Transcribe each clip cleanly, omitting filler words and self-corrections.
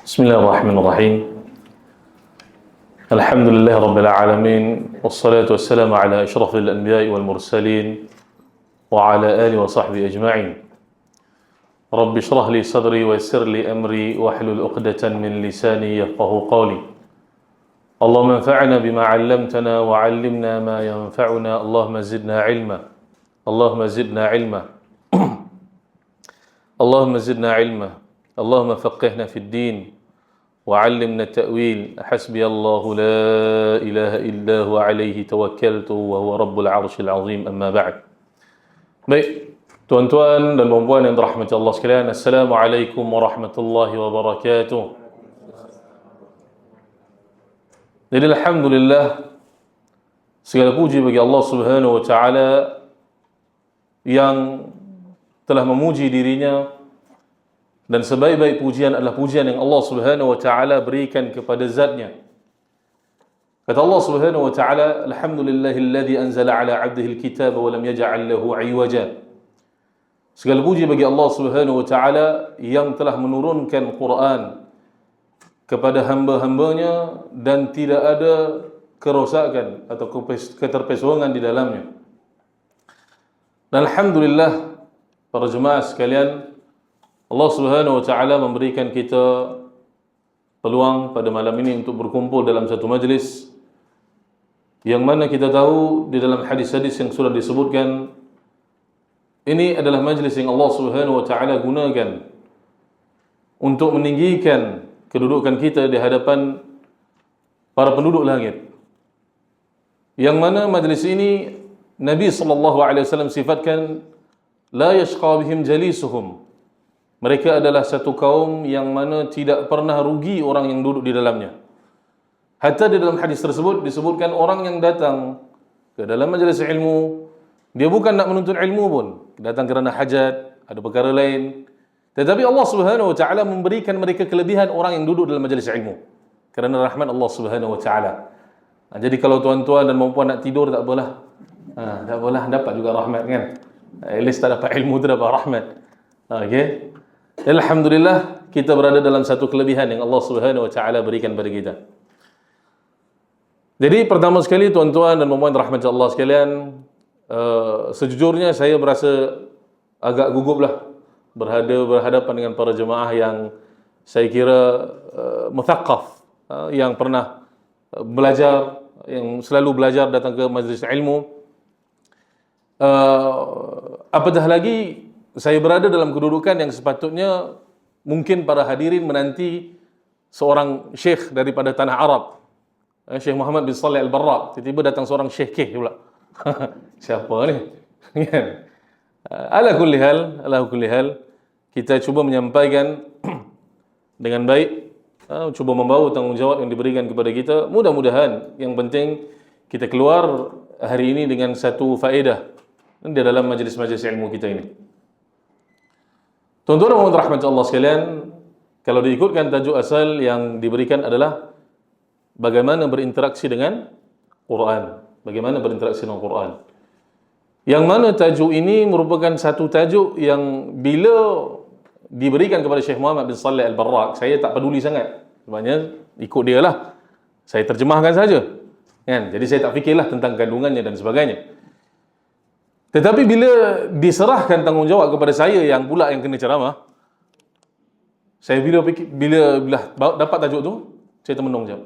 بسم الله الرحمن الرحيم. الحمد لله رب العالمين، والصلاة والسلام على أشرف الأنبياء والمرسلين وعلى آله وصحبه أجمعين. رب اشرح لي صدري ويسر لي أمري واحلل عقدة من لساني يفقهوا قولي. اللهم انفعنا بما علمتنا وعلمنا ما ينفعنا. اللهم زدنا علما. اللهم زدنا علما. اللهم زدنا علما. اللهم فقهنا في الدين وعلمنا التأويل. حسبي الله لا إله إلا هو عليه توكلت وهو رب العرش العظيم. أما بعد. Baik, tuan-tuan dan puan-puan yang dirahmati Allah sekalian, Assalamualaikum warahmatullahi wabarakatuh. Jadi alhamdulillah, segala puji bagi Allah Subhanahu wa taala yang telah memuji dirinya, dan sebaik-baik pujian adalah pujian yang Allah Subhanahu wa taala berikan kepada zatnya. Kata Allah Subhanahu wa taala, alhamdulillahilladzi anzala ala 'abdihi alkitaba wa lam yaj'al lahu 'iwaja. Segala puji bagi Allah Subhanahu wa taala yang telah menurunkan Quran kepada hamba-hambanya dan tidak ada kerosakan atau keterpesongan di dalamnya. Dan alhamdulillah para jemaah sekalian, Allah Subhanahu wa taala memberikan kita peluang pada malam ini untuk berkumpul dalam satu majlis yang mana kita tahu di dalam hadis-hadis yang sudah disebutkan, ini adalah majlis yang Allah Subhanahu wa taala gunakan untuk meninggikan kedudukan kita di hadapan para penduduk langit. Yang mana majlis ini Nabi sallallahu alaihi wasallam sifatkan la yashqa bihim jalisuhum. Mereka adalah satu kaum yang mana tidak pernah rugi orang yang duduk di dalamnya. Hatta di dalam hadis tersebut disebutkan orang yang datang ke dalam majlis ilmu, dia bukan nak menuntut ilmu pun, datang kerana hajat, ada perkara lain. Tetapi Allah Subhanahu wa taala memberikan mereka kelebihan orang yang duduk dalam majlis ilmu kerana rahmat Allah Subhanahu wa taala. Jadi kalau tuan-tuan dan puan-puan nak tidur tak apalah. Tak apalah, dapat juga rahmat kan. At least tak dapat ilmu tu dapat rahmat. Okey. Alhamdulillah, kita berada dalam satu kelebihan yang Allah Subhanahu wa taala berikan kepada kita. Jadi pertama sekali tuan-tuan dan puan-puan rahmat Allah sekalian, sejujurnya saya berasa agak guguplah berhadapan dengan para jemaah yang saya kira muthaqqaf, yang pernah belajar, yang selalu belajar datang ke majlis ilmu. Apatah lagi saya berada dalam kedudukan yang sepatutnya mungkin para hadirin menanti seorang syekh daripada tanah Arab, Syekh Muhammad bin Shalih Al-Barra. Tiba-tiba datang seorang syekh pula. Siapa ni? Ala kulli hal, kita cuba menyampaikan dengan baik, cuba membawa tanggungjawab yang diberikan kepada kita. Mudah-mudahan yang penting kita keluar hari ini dengan satu faedah di dalam majlis-majlis ilmu kita ini. Tuan-tuan dan puan rahmat Allah sekalian, kalau diikutkan tajuk asal yang diberikan adalah bagaimana berinteraksi dengan Quran. Bagaimana berinteraksi dengan Quran. Yang mana tajuk ini merupakan satu tajuk yang bila diberikan kepada Syekh Muhammad bin Shalih Al-Barra, saya tak peduli sangat. Sebabnya ikut dia lah. Saya terjemahkan saja. Kan? Jadi saya tak fikirlah tentang kandungannya dan sebagainya. Tetapi bila diserahkan tanggungjawab kepada saya yang pula yang kena ceramah, saya bila dapat tajuk tu, saya termenung jap.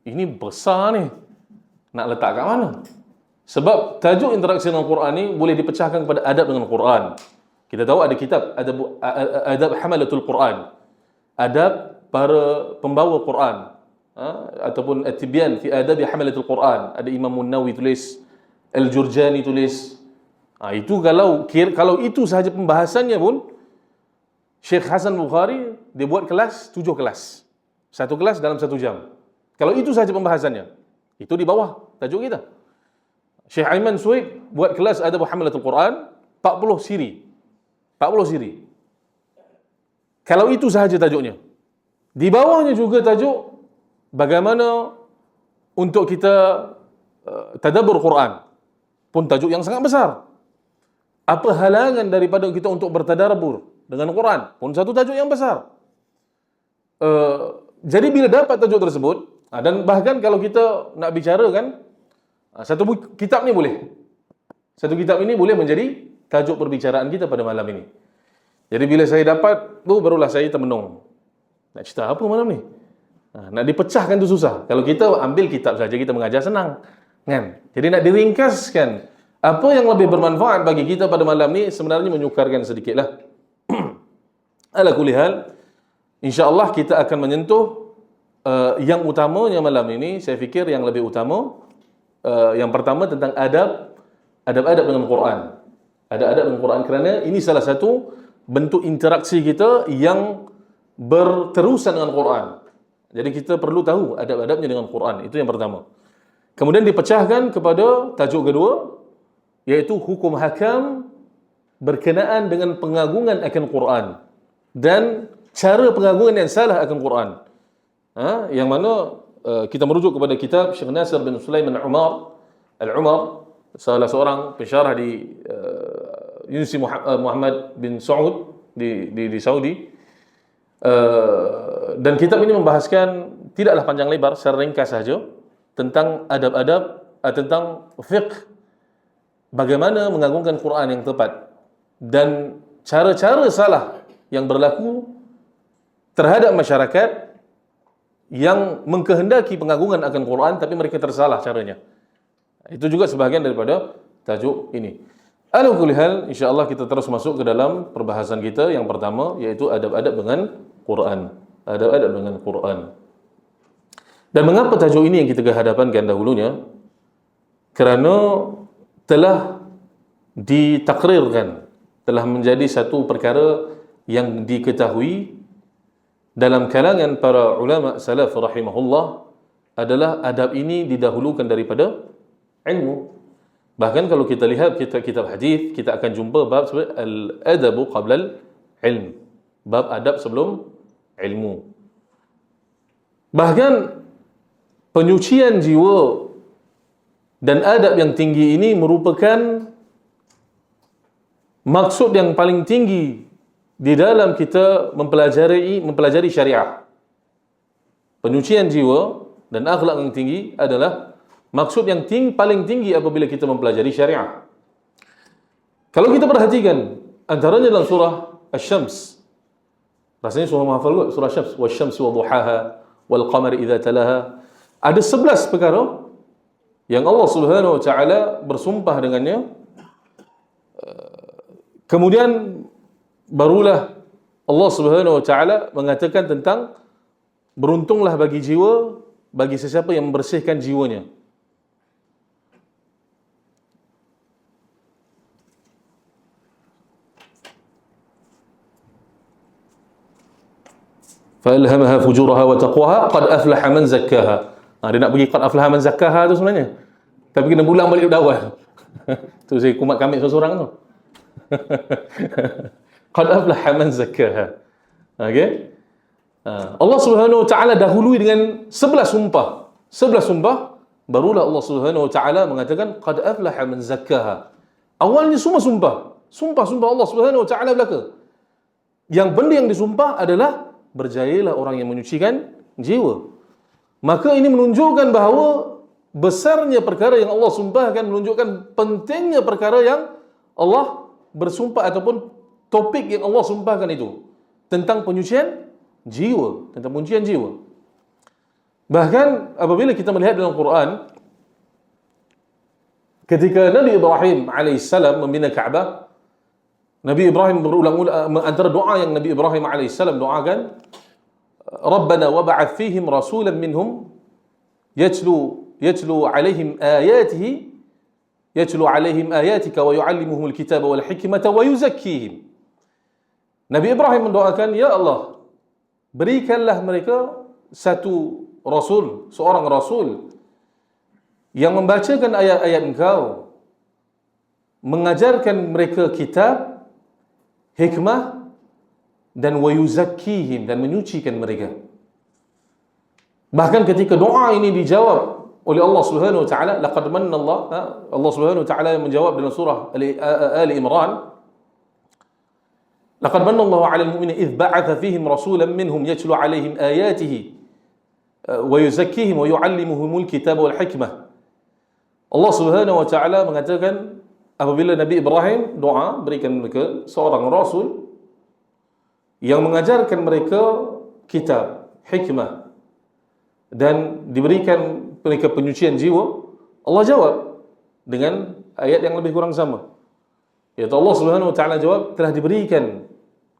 Ini besar ni. Nak letak kat mana? Sebab tajuk interaksi dengan Quran ni boleh dipecahkan kepada adab dengan Quran. Kita tahu ada kitab adab hamalatul Quran. Adab para pembawa Quran. Ataupun at-tibyan fi adabi hamalatul Quran. Ada Imam Nawawi tulis, Al-Jurjani tulis. Itu kalau itu sahaja pembahasannya pun, Syekh Hasan Bukhari dia buat kelas 7 kelas. Satu kelas dalam 1 jam. Kalau itu sahaja pembahasannya, itu di bawah tajuk kita. Syekh Aiman Suhaid buat kelas adab hamalatul Quran 40 siri. 40 siri. Kalau itu sahaja tajuknya. Di bawahnya juga tajuk bagaimana untuk kita tadabbur Quran. Pun tajuk yang sangat besar. Apa halangan daripada kita untuk bertadabbur dengan Quran? Pun satu tajuk yang besar. Jadi bila dapat tajuk tersebut, dan bahkan kalau kita nak bicara kan, satu kitab ni boleh. Satu kitab ini boleh menjadi tajuk perbicaraan kita pada malam ini. Jadi bila saya dapat tu, barulah saya termenung. Nak cerita apa malam ni? Nak dipecahkan tu susah. Kalau kita ambil kitab saja, kita mengajar senang, kan? Jadi nak diringkaskan apa yang lebih bermanfaat bagi kita pada malam ni sebenarnya menyukarkan sedikitlah. Ala kulli hal, insya-Allah kita akan menyentuh yang utamanya malam ini. Saya fikir yang lebih utama, yang pertama tentang adab-adab dengan Quran. Adab-adab dengan Quran, kerana ini salah satu bentuk interaksi kita yang berterusan dengan Quran. Jadi kita perlu tahu adab-adabnya dengan Quran. Itu yang pertama. Kemudian dipecahkan kepada tajuk kedua, iaitu hukum hakam berkenaan dengan pengagungan akan Quran dan cara pengagungan yang salah akan Quran. Yang mana kita merujuk kepada kitab Syekh Nasir bin Sulaiman Al-Umar, salah seorang pensyarah di Universiti Muhammad bin Saud di Saudi. Dan kitab ini membahaskan, tidaklah panjang lebar, secara ringkas saja, tentang adab-adab, tentang fiqh, bagaimana mengagungkan Quran yang tepat dan cara-cara salah yang berlaku terhadap masyarakat yang mengkehendaki pengagungan akan Quran tapi mereka tersalah caranya. Itu juga sebahagian daripada tajuk ini. Ala kulli hal, insya-Allah kita terus masuk ke dalam perbahasan kita yang pertama, iaitu adab-adab dengan Quran. Adab-adab dengan Quran. Dan mengapa tajuk ini yang kita hadapankan dahulunya? Kerana telah ditakrirkan, telah menjadi satu perkara yang diketahui dalam kalangan para ulama salaf rahimahullah, adalah adab ini didahulukan daripada ilmu. Bahkan kalau kita lihat kitab hadis, kita akan jumpa bab al-adabu qabla al-ilm, bab adab sebelum ilmu. Bahkan penyucian jiwa dan adab yang tinggi ini merupakan maksud yang paling tinggi di dalam kita mempelajari syariah. Penyucian jiwa dan akhlak yang tinggi adalah maksud yang paling tinggi apabila kita mempelajari syariah. Kalau kita perhatikan antaranya dalam surah Asy-Syams, rasanya semua menghafal juga surah Asy-Syams, wasyamsi wadhuhaha wal qamari idza talaha. Ada 11 perkara yang Allah Subhanahu wa taala bersumpah dengannya. Kemudian barulah Allah Subhanahu wa taala mengatakan tentang beruntunglah bagi jiwa, bagi sesiapa yang membersihkan jiwanya. فَأَلْهَمَهَا فُجُورَهَا وَتَقْوَاهَا قَدْ أَفْلَحَ مَنْ زَكَّاهَا. Dia nak bagi qad aflaha man zakkaha tu sebenarnya, tapi kena ulang balik dari awal. Tu saya kumat kamik seorang tu. Qad aflaha man zakkaha. Okey. Allah Subhanahu wa taala dahului dengan 11 sumpah. 11 sumpah, barulah Allah Subhanahu wa taala mengatakan qad aflaha man zakkaha. Awalnya semua sumpah. Sumpah-sumpah Allah Subhanahu wa taala belaka. Yang benda yang disumpah adalah berjayalah orang yang menyucikan jiwa. Maka ini menunjukkan bahawa besarnya perkara yang Allah sumpahkan, menunjukkan pentingnya perkara yang Allah bersumpah, ataupun topik yang Allah sumpahkan itu tentang penyucian jiwa, tentang penyucian jiwa. Bahkan apabila kita melihat dalam Quran, ketika Nabi Ibrahim alaihissalam membina Kaabah, Nabi Ibrahim berulang-ulang, antara doa yang Nabi Ibrahim alaihissalam doakan, Rabbana wab'ath fihim rasulan minhum yatlu alaihim ayatika wa yu'allimuhumul kitaba wal hikmata wa yuzakkihim. Nabi Ibrahim mendoakan, ya Allah, berikanlah mereka seorang rasul yang membacakan ayat-ayat Engkau, mengajarkan mereka kitab, hikmah, dan wa yuzakkihim, dan menyucikan mereka. Bahkan ketika doa ini dijawab oleh Allah Subhanahu wa taala, laqad manna Allah Subhanahu wa taala menjawab dalam surah Ali Imran, Laqad manna Allahu 'alal mu'minina idh ba'atha fihim rasulan minhum yatlu 'alaihim ayatihi wa yuzakkihim wa yu'allimuhumul kitaba wal hikmah. Allah Subhanahu wa taala mengatakan apabila Nabi Ibrahim doa berikan mereka seorang rasul yang mengajarkan mereka kitab, hikmah, dan diberikan mereka penyucian jiwa, Allah jawab dengan ayat yang lebih kurang sama. Yaitu Allah Subhanahu wa taala jawab, telah diberikan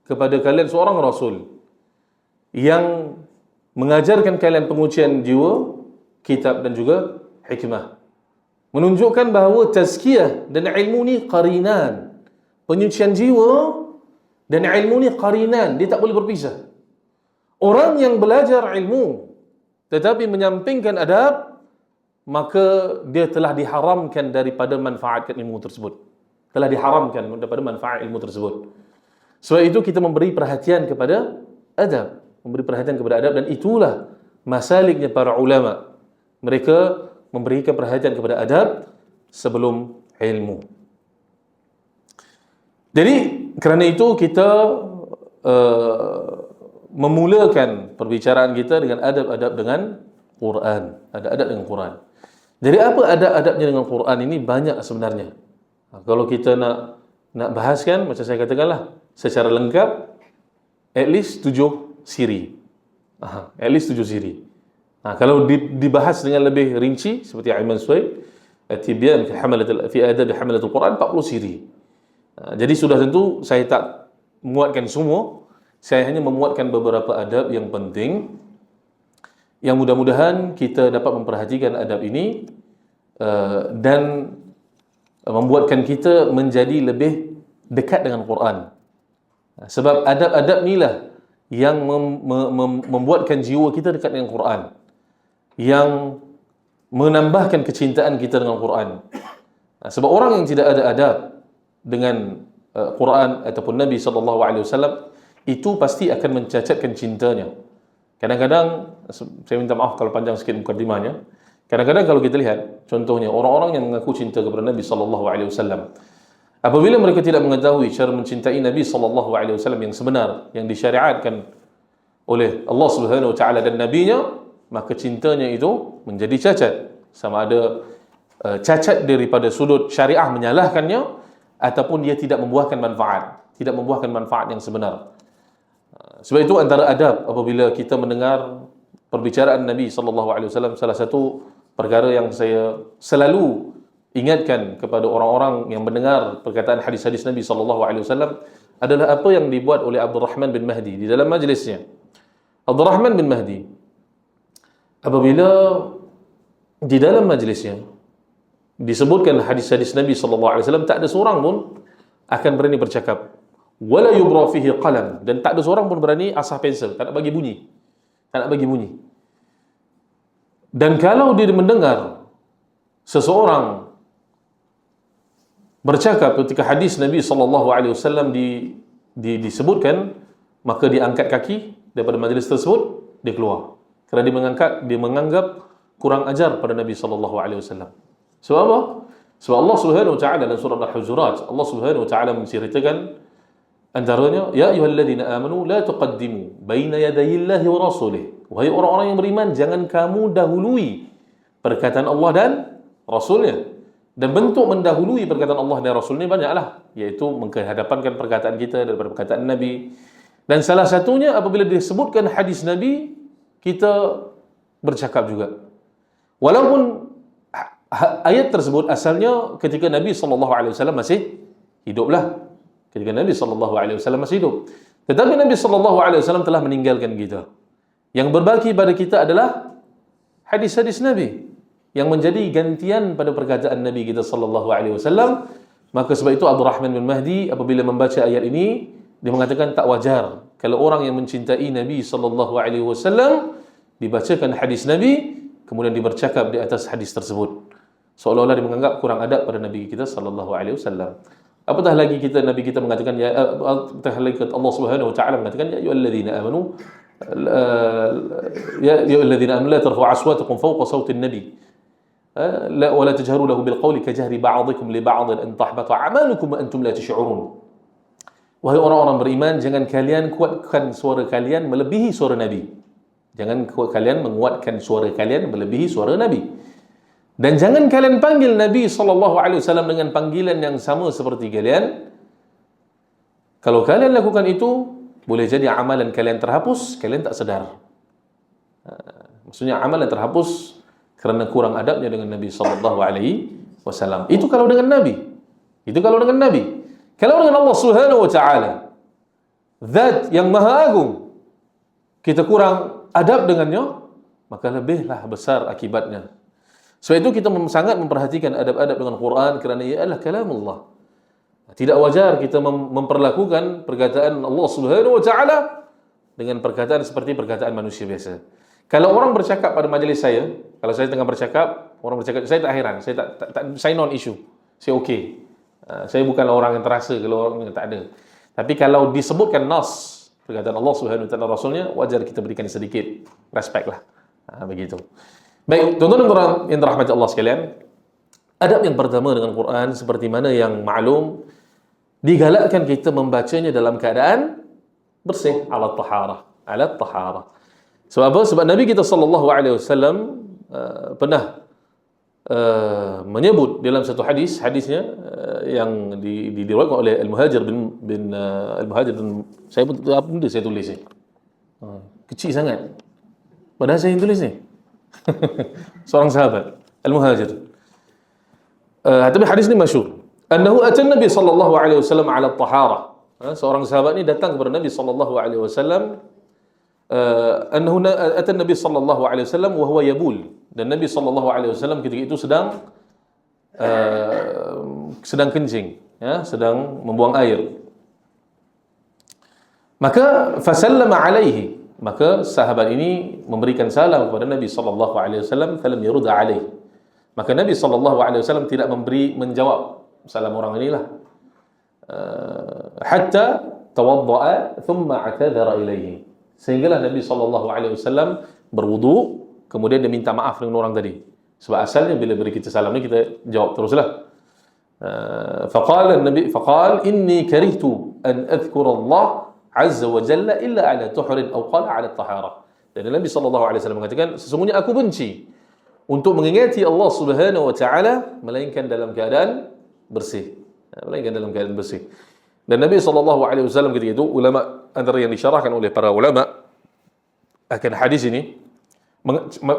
kepada kalian seorang rasul yang mengajarkan kalian pengucian jiwa, kitab dan juga hikmah. Menunjukkan bahawa tazkiyah dan ilmu ni qarinan. Penyucian jiwa dan ilmu ni qarinan, dia tak boleh berpisah. Orang yang belajar ilmu tetapi menyampingkan adab, maka dia telah diharamkan daripada manfaatkan ilmu tersebut. Telah diharamkan daripada manfaat ilmu tersebut. Sebab itu kita memberi perhatian kepada adab, memberi perhatian kepada adab, dan itulah masaliknya para ulama. Mereka memberikan perhatian kepada adab sebelum ilmu. Jadi kerana itu kita memulakan perbicaraan kita dengan adab-adab dengan Quran. Adab-adab dengan Quran. Jadi apa adab-adabnya dengan Quran ini banyak sebenarnya. Kalau kita nak bahaskan, macam saya katakanlah, secara lengkap, at least 7 siri. At least 7 siri. Kalau dibahas dengan lebih rinci, seperti Aiman Suhaib, Tibyan fi adab hamalatul Quran, 40 siri. Jadi sudah tentu saya tak muatkan semua, saya hanya memuatkan beberapa adab yang penting, yang mudah-mudahan kita dapat memperhatikan adab ini dan membuatkan kita menjadi lebih dekat dengan Quran. Sebab adab-adab inilah yang membuatkan jiwa kita dekat dengan Quran, yang menambahkan kecintaan kita dengan Quran. Sebab orang yang tidak ada adab dengan Quran ataupun Nabi SAW, itu pasti akan mencacatkan cintanya. Kadang-kadang, saya minta maaf kalau panjang sikit mukadimahnya, kadang-kadang kalau kita lihat, contohnya orang-orang yang mengaku cinta kepada Nabi SAW, apabila mereka tidak mengetahui cara mencintai Nabi SAW yang sebenar, yang disyariatkan oleh Allah Subhanahu wa taala dan Nabi-Nya, maka cintanya itu menjadi cacat. Sama ada cacat daripada sudut syariah menyalahkannya, ataupun dia tidak membuahkan manfaat yang sebenar. Sebab itu antara adab apabila kita mendengar perbicaraan Nabi SAW, salah satu perkara yang saya selalu ingatkan kepada orang-orang yang mendengar perkataan hadis-hadis Nabi SAW adalah apa yang dibuat oleh Abdurrahman bin Mahdi di dalam majlisnya. Abdurrahman bin Mahdi, apabila di dalam majlisnya disebutkan hadis-hadis Nabi SAW, tak ada seorang pun akan berani bercakap. Wala yubra fihi qalam, dan tak ada seorang pun berani asah pensel, tak nak bagi bunyi. Dan kalau dia mendengar seseorang bercakap ketika hadis Nabi SAW disebutkan, maka dia angkat kaki daripada majlis tersebut, dia keluar. Kerana dia menganggap kurang ajar pada Nabi SAW. Sebab apa? Sebab Allah Subhanahu wa taala dalam surah Al-Hujurat, Allah Subhanahu wa taala menceritakan antaranya, ya ayyuhalladzina amanu la tuqaddimu baina yadayillahi wa rasulih. Wahai orang-orang yang beriman, jangan kamu dahului perkataan Allah dan Rasulnya. Dan bentuk mendahului perkataan Allah dan Rasulnya banyaklah, iaitu menghadapankan perkataan kita daripada perkataan Nabi. Dan salah satunya apabila disebutkan hadis Nabi, kita bercakap juga. Walaupun ayat tersebut asalnya ketika Nabi SAW masih hiduplah. Ketika Nabi SAW masih hidup. Tetapi Nabi SAW telah meninggalkan kita. Yang berbaki pada kita adalah hadis-hadis Nabi yang menjadi gantian pada perkataan Nabi kita SAW. Maka sebab itu Abdurrahman bin Mahdi apabila membaca ayat ini, dia mengatakan tak wajar kalau orang yang mencintai Nabi SAW dibacakan hadis Nabi, kemudian dia bercakap di atas hadis tersebut, seolah-olah dia menganggap kurang adab pada Nabi kita SAW. Apatah lagi Nabi kita mengatakan, apatah lagi Allah Subhanahu wa taala mengatakan, ya ayyuhalladzina amanu la tarfa'u aswatakum fawqa sawti an-nabi wa la tajharu lahu bil qawli ka jahri ba'dikum li ba'd an tahbata a'malukum wa antum la tash'urun. Wahai orang-orang beriman, jangan kalian kuatkan suara kalian melebihi suara Nabi. Jangan kalian menguatkan suara kalian melebihi suara Nabi. Dan jangan kalian panggil Nabi SAW dengan panggilan yang sama seperti kalian. Kalau kalian lakukan itu, boleh jadi amalan kalian terhapus, kalian tak sedar. Maksudnya amalan terhapus kerana kurang adabnya dengan Nabi SAW. Itu kalau dengan Nabi. Kalau dengan Allah Subhanahu wa taala, zat yang maha agung, kita kurang adab dengannya, maka lebihlah besar akibatnya. Sebab itu kita sangat memperhatikan adab-adab dengan Quran kerana ia adalah kalamullah. Tidak wajar kita memperlakukan perkataan Allah Subhanahu wa taala dengan perkataan seperti perkataan manusia biasa. Kalau orang bercakap pada majlis saya, kalau saya tengah bercakap, orang bercakap, saya tak heran, saya non issue. Saya okey. Saya bukanlah orang yang terasa kalau orang yang tak ada. Tapi kalau disebutkan nas perkataan Allah Subhanahu wa taala Rasulnya, wajar kita berikan sedikit respect lah. Begitu. Baik, tuan-tuan yang dirahmati Allah sekalian, adab yang pertama dengan Quran seperti mana yang maklum, digalakkan kita membacanya dalam keadaan bersih, ala taharah. Sebab apa? Sebab Nabi kita sallallahu alaihi wasallam pernah menyebut dalam satu hadisnya yang diriwayatkan oleh Al-Muhajir bin saya pun apa benda saya tulis ni. Kecil sangat. Padahal saya yang tulis ni. Seorang sahabat Al-Muhajir. Tapi hadis ni masyhur. Annahu atan Nabi sallallahu alaihi wasallam ala taharah. Seorang sahabat ni datang kepada Nabi sallallahu alaihi wasallam annahu atan Nabi sallallahu alaihi wasallam wa huwa yabul. Dan Nabi SAW ketika itu sedang kencing, ya, sedang membuang air. Maka fasallama alaihi, maka sahabat ini memberikan salam kepada Nabi SAW, falam yurda alaihi. Maka Nabi SAW tidak menjawab salam orang inilah. Hatta tawadda'a thumma i'tadhara ilaihi. Sehinggalah Nabi SAW berwudu, kemudian dia minta maaf dengan orang tadi. Sebab asalnya bila beri kita salam ni kita jawab teruslah. Faqal inni karihtu an adhkura Allah azza wa jalla illa ala tuhrin aw qala ala tahara. Dan Nabi SAW mengatakan, sesungguhnya aku benci untuk mengingati Allah Subhanahu wa taala melainkan dalam keadaan bersih. Dan Nabi SAW ketika itu, ulama antara yang disyarahkan oleh para ulama akan hadis ini,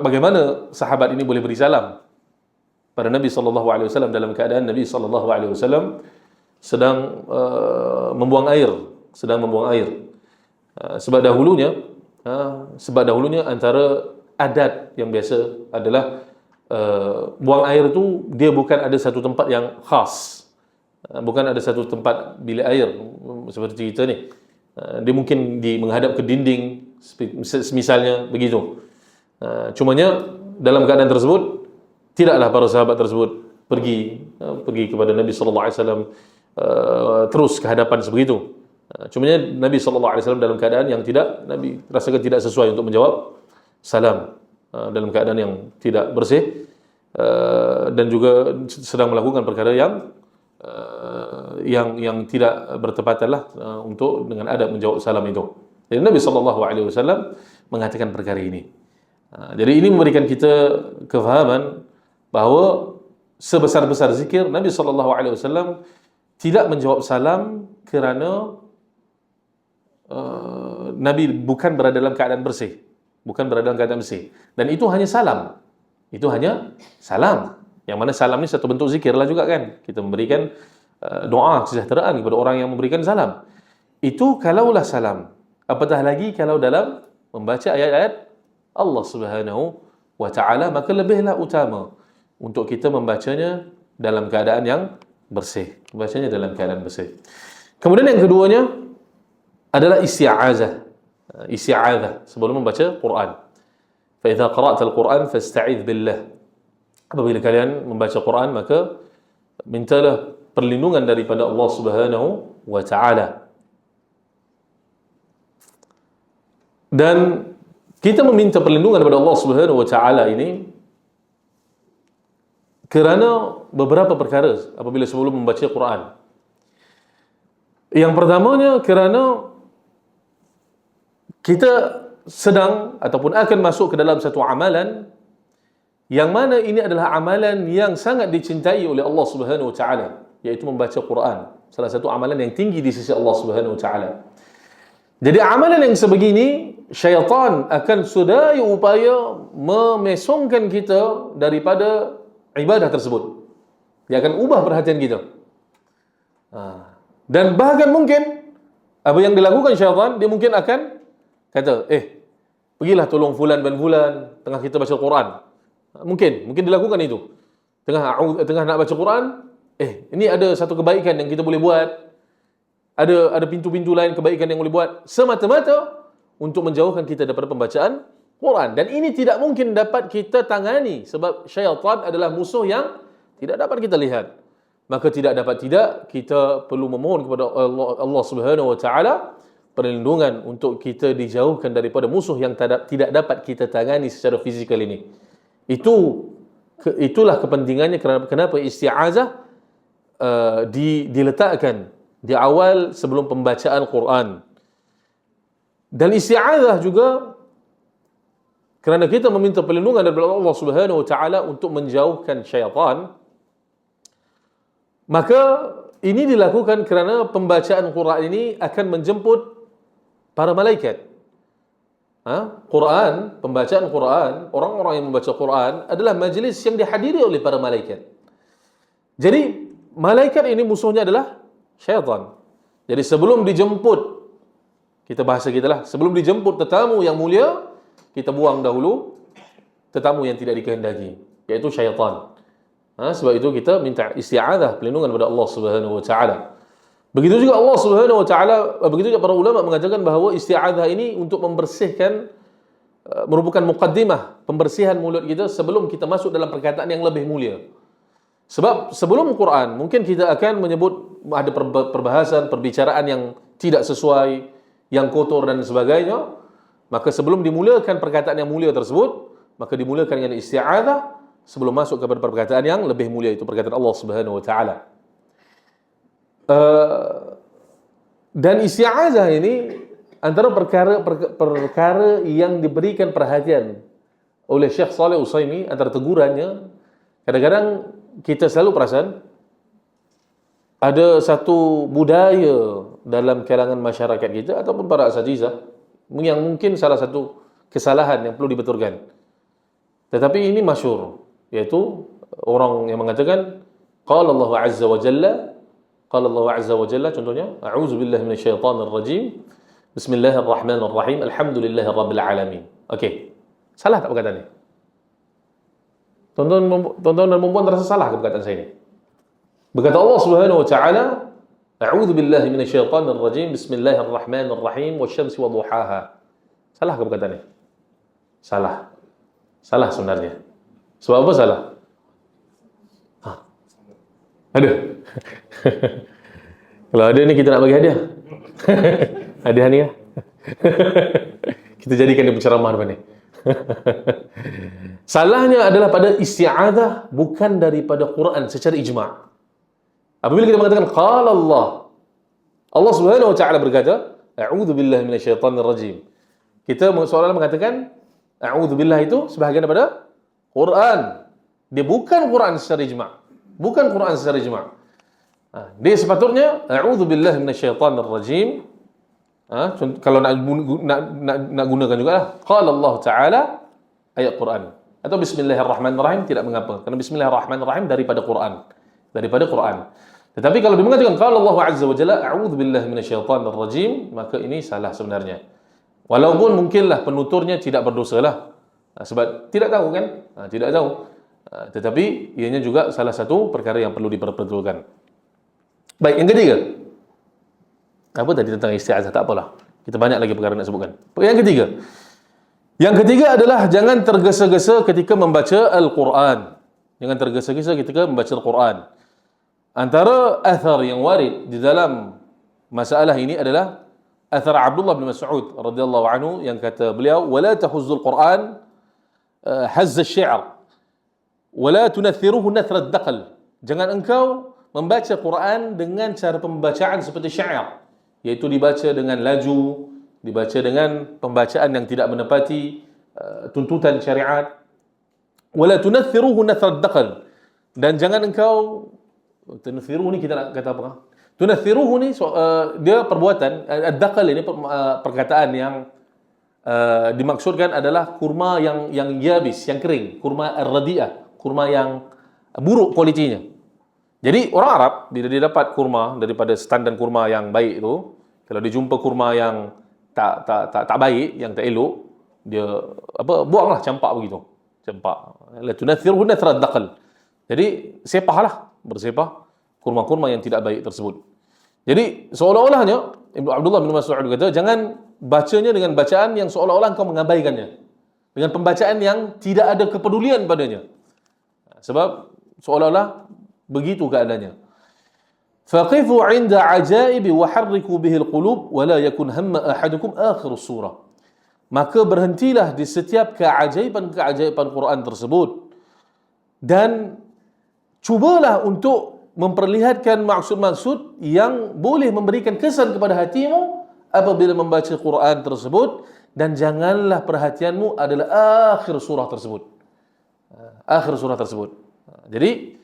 bagaimana sahabat ini boleh beri salam pada Nabi SAW dalam keadaan Nabi SAW sedang membuang air. Sebab dahulunya antara adat yang biasa adalah buang air itu dia bukan ada satu tempat yang khas, bukan ada satu tempat bilik air seperti kita ni. Dia mungkin menghadap ke dinding misalnya begitu. Cumanya dalam keadaan tersebut tidaklah para sahabat tersebut pergi kepada Nabi sallallahu alaihi wasallam terus ke hadapan sebegitu. Cumanya Nabi sallallahu alaihi wasallam dalam keadaan yang Nabi rasakan tidak sesuai untuk menjawab salam dalam keadaan yang tidak bersih dan juga sedang melakukan perkara yang tidak bertepatanlah untuk dengan adab menjawab salam itu. Jadi Nabi sallallahu alaihi wasallam mengatakan perkara ini. Jadi ini memberikan kita kefahaman bahawa sebesar-besar zikir Nabi SAW tidak menjawab salam kerana Nabi bukan berada dalam keadaan bersih. Dan itu hanya salam. Yang mana salam ni satu bentuk zikir lah juga kan. Kita memberikan doa kesejahteraan kepada orang yang memberikan salam. Itu kalaulah salam. Apatah lagi kalau dalam membaca ayat-ayat Allah Subhanahu wa taala, maka lebihlah utama untuk kita membacanya dalam keadaan yang bersih. Kemudian yang keduanya adalah isti'azah sebelum membaca Quran. Fa idza qara'ta al-Quran fasta'idz billah. Apabila kalian membaca Quran, maka mintalah perlindungan daripada Allah Subhanahu wa taala. Dan kita meminta perlindungan kepada Allah Subhanahu wa taala ini kerana beberapa perkara apabila sebelum membaca Quran. Yang pertamanya kerana kita sedang ataupun akan masuk ke dalam satu amalan yang mana ini adalah amalan yang sangat dicintai oleh Allah Subhanahu wa taala, iaitu membaca Quran. Salah satu amalan yang tinggi di sisi Allah Subhanahu wa taala. Jadi amalan yang sebegini, syaitan akan sedaya upaya memesongkan kita daripada ibadah tersebut. Dia akan ubah perhatian kita. Dan bahkan mungkin apa yang dilakukan syaitan, dia mungkin akan kata, pergilah tolong fulan dan fulan tengah kita baca Quran. Mungkin dilakukan itu. Tengah nak baca Quran, ini ada satu kebaikan yang kita boleh buat. Ada pintu-pintu lain kebaikan yang boleh buat, semata-mata untuk menjauhkan kita daripada pembacaan Quran. Dan ini tidak mungkin dapat kita tangani sebab syaitan adalah musuh yang tidak dapat kita lihat. Maka tidak kita perlu memohon kepada Allah Subhanahu wa taala perlindungan untuk kita dijauhkan daripada musuh yang tidak dapat kita tangani secara fizikal ini. Itulah kepentingannya kenapa isti'azah diletakkan di awal sebelum pembacaan Quran. Dan isti'azah juga kerana kita meminta perlindungan daripada Allah Subhanahu wa taala untuk menjauhkan syaitan. Maka ini dilakukan kerana pembacaan Quran ini akan menjemput para malaikat. Pembacaan Quran, orang-orang yang membaca Quran adalah majlis yang dihadiri oleh para malaikat. Jadi malaikat ini musuhnya adalah syaitan. Jadi sebelum dijemput, sebelum dijemput tetamu yang mulia, kita buang dahulu tetamu yang tidak dikehendaki, iaitu syaitan. Sebab itu kita minta isti'adzah, perlindungan kepada Allah Subhanahu wa taala. Begitu juga Allah Subhanahu wa taala, begitu juga para ulama mengatakan bahawa isti'adzah ini untuk membersihkan, merupakan muqaddimah, pembersihan mulut kita sebelum kita masuk dalam perkataan yang lebih mulia. Sebab sebelum Quran mungkin kita akan menyebut ada perbahasan, perbicaraan yang tidak sesuai, yang kotor dan sebagainya. Maka sebelum dimulakan perkataan yang mulia tersebut, maka dimulakan dengan isti'adzah sebelum masuk kepada perkataan yang lebih mulia, itu perkataan Allah Subhanahu wa taala. Dan isti'adzah ini antara perkara yang diberikan perhatian oleh Syekh Saleh Utsaimin, antara tegurannya, kadang-kadang kita selalu perasan ada satu budaya dalam kalangan masyarakat kita ataupun para asatizah yang mungkin salah satu kesalahan yang perlu dibetulkan. Tetapi ini masyhur, yaitu orang yang mengatakan qala Allah Azza wa Jalla, contohnya a'udzu billahi minasyaitonir rajim, bismillahirrahmanirrahim, alhamdulillahirabbil alamin. Okey. Salah tak perkataan ni? Tuan-tuan dan puan terasa salah ke perkataan saya ni? Berkata Allah Subhanahu wa taala, a'udzu billahi minasyaitonir rajim, bismillahirrahmanirrahim, wasyamsi wadhuhaha. Salah ke perkataan ni? Salah sebenarnya. Sebab apa salah? Ada. Kalau ada ni kita nak bagi hadiah. Hadiah ni ya. Kita jadikan dia penceramah depan ni. Salahnya adalah pada isti'adzah, bukan daripada Quran secara ijma'. Apabila kita mengatakan qala Allah Subhanahu wa taala berkata, a'udzu billahi minasyaitonir rajim. Kita seolah-olah mengatakan a'udzu billahi itu sebahagian daripada Quran. Dia bukan Quran secara ijma'. Dia sepatutnya a'udzu billahi minasyaitonir rajim. Kalau nak gunakan juga lah qala Allah taala ayat Quran atau bismillahirrahmanirrahim, tidak mengapa, kerana bismillahirrahmanirrahim daripada Quran. Tetapi kalau dia mengatakan qala Allah azza wa jalla a'udzu billahi minasyaitonir rajim, maka ini salah sebenarnya. Walaupun mungkinlah penuturnya tidak berdosalah, sebab tidak tahu kan, tetapi ianya juga salah satu perkara yang perlu diperbetulkan. Baik, yang ketiga. Apa tadi tentang isti'adzah, tak apalah. Kita banyak lagi perkara nak sebutkan. Yang ketiga adalah jangan tergesa-gesa ketika membaca Al-Quran. Antara athar yang warid di dalam masalah ini adalah athar Abdullah bin Mas'ud radhiyallahu anhu yang kata beliau, "Wala tahuzzul Quran hazz asy-syi'r, wala tunathiruhu nathra ad-daqal." Jangan engkau membaca Quran dengan cara pembacaan seperti syair. iaitu dibaca dengan laju, dibaca dengan pembacaan yang tidak menepati tuntutan syariat. Wala tunathiruhu nathra ad-daqal, dan jangan engkau, tunathiruhu ni kita nak kata apa? Tunathiruhu ni dia perbuatan, ad-daqal ini perkataan yang dimaksudkan adalah kurma yang yabis, yang kering, kurma ar-radi'ah, kurma yang buruk kualitinya. Jadi orang Arab bila dia dapat kurma daripada standar kurma yang baik tu, kalau dia jumpa kurma yang tak baik, yang tak elok, dia buanglah, campak begitu. Campak. La tunathiruhu nathra ad-daqal. Jadi sepahlah, bersepah kurma-kurma yang tidak baik tersebut. Jadi seolah-olahnya Ibnu Abdullah bin Mas'ud kata, jangan bacanya dengan bacaan yang seolah-olah engkau mengabaikannya, dengan pembacaan yang tidak ada kepedulian padanya, sebab seolah-olah begitu keadaannya. Faqifu 'inda 'ajaibi wa harriku bihi al-qulub wa la yakun hamma ahadukum akhir surah. Maka berhentilah di setiap keajaiban-keajaiban Quran tersebut, dan cubalah untuk memperlihatkan maksud-maksud yang boleh memberikan kesan kepada hatimu apabila membaca Quran tersebut, dan janganlah perhatianmu adalah akhir surah tersebut. Akhir surah tersebut. Jadi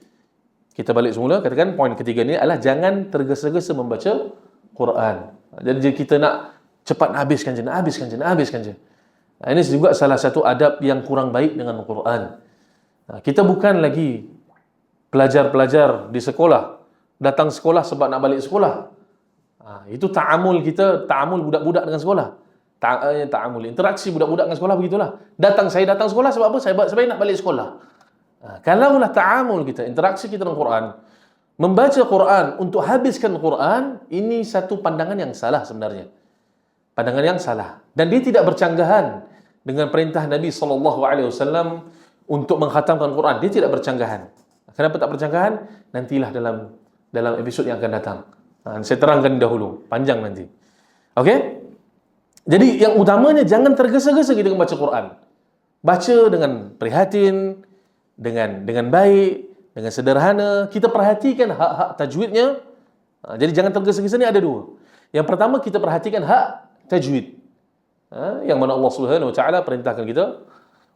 kita balik semula, katakan poin ketiga ni adalah jangan tergesa-gesa membaca Quran. Jadi kita nak cepat habiskan je. Ini juga salah satu adab yang kurang baik dengan Quran. Kita bukan lagi pelajar-pelajar di sekolah, datang sekolah sebab nak balik sekolah. Itu ta'amul kita, ta'amul budak-budak dengan sekolah. Ta'amul, interaksi budak-budak dengan sekolah begitulah. Saya datang sekolah sebab apa? Saya nak balik sekolah. Kalaulah ta'amul kita, interaksi kita dengan Quran, membaca Quran untuk habiskan Quran, ini satu pandangan yang salah sebenarnya. Pandangan yang salah. Dan dia tidak bercanggahan dengan perintah Nabi SAW untuk mengkhatamkan Quran. Dia tidak bercanggahan. Kenapa tak bercanggahan? Nantilah dalam episod yang akan datang. Saya terangkan dahulu, panjang nanti. Okey? Jadi yang utamanya jangan tergesa-gesa kita membaca Quran. Baca dengan prihatin, dengan baik, dengan sederhana. Kita perhatikan hak-hak tajwidnya. Jadi jangan tergesa-gesa, ni ada dua. Yang pertama, kita perhatikan hak tajwid. Yang mana Allah Subhanahu wa taala perintahkan kita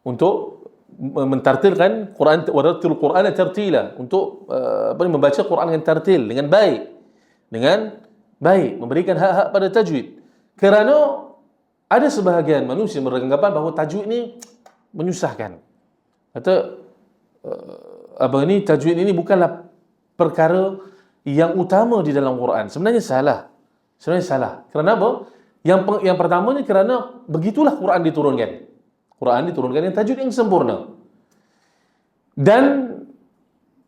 untuk mentartilkan Quran, warattil Qur'ana tartila, untuk membaca Quran dengan tartil, dengan baik, memberikan hak-hak pada tajwid. Kerana ada sebahagian manusia beranggapan bahawa tajwid ni menyusahkan. Kata tajwid ini bukanlah perkara yang utama di dalam Quran. Sebenarnya salah. Kerana apa? Yang pertamanya kerana begitulah Quran diturunkan. Quran diturunkan dengan tajwid yang sempurna. Dan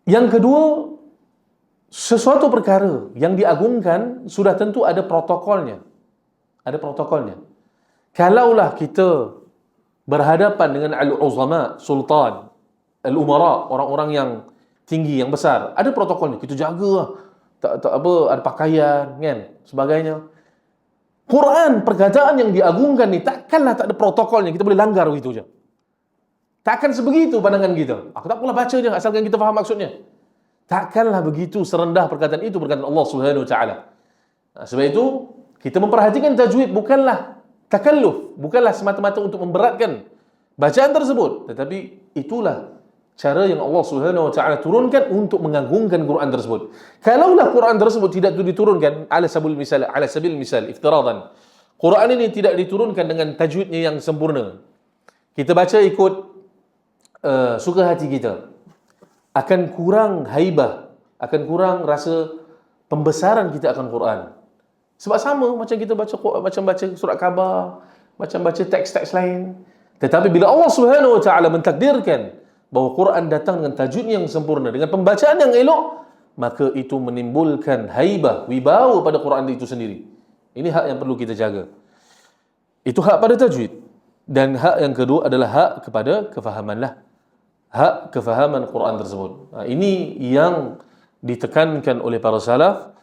yang kedua, sesuatu perkara yang diagungkan sudah tentu ada protokolnya. Kalaulah kita berhadapan dengan al-uzama, sultan, al-umara, orang-orang yang tinggi, yang besar, ada protokolnya. Kita jaga, ada pakaian, kan, sebagainya. Quran, perkataan yang diagungkan ni, takkanlah tak ada protokolnya, kita boleh langgar begitu je. Takkan sebegitu pandangan kita. Aku tak apalah baca je, asalkan kita faham maksudnya. Takkanlah begitu serendah perkataan itu, perkataan Allah Subhanahu wa taala. Sebab itu kita memperhatikan tajwid bukanlah takalluf, bukanlah semata-mata untuk memberatkan bacaan tersebut, tetapi itulah cara yang Allah Subhanahu wa taala turunkan untuk mengagungkan Quran tersebut. Kalaulah Quran tersebut tidak diturunkan ala sabil misal iftiradan, Quran ini tidak diturunkan dengan tajwidnya yang sempurna, kita baca ikut suka hati kita, akan kurang haibah, akan kurang rasa pembesaran kita akan Quran. Sebab sama macam kita baca surat khabar, macam baca teks-teks lain. Tetapi bila Allah Subhanahu wa taala mentakdirkan bahawa Quran datang dengan tajwid yang sempurna, dengan pembacaan yang elok, maka itu menimbulkan haibah, wibawa pada Quran itu sendiri. Ini hak yang perlu kita jaga. Itu hak pada tajwid. Dan hak yang kedua adalah hak kepada kefahamanlah. Hak kefahaman Quran tersebut. Ini yang ditekankan oleh para salaf,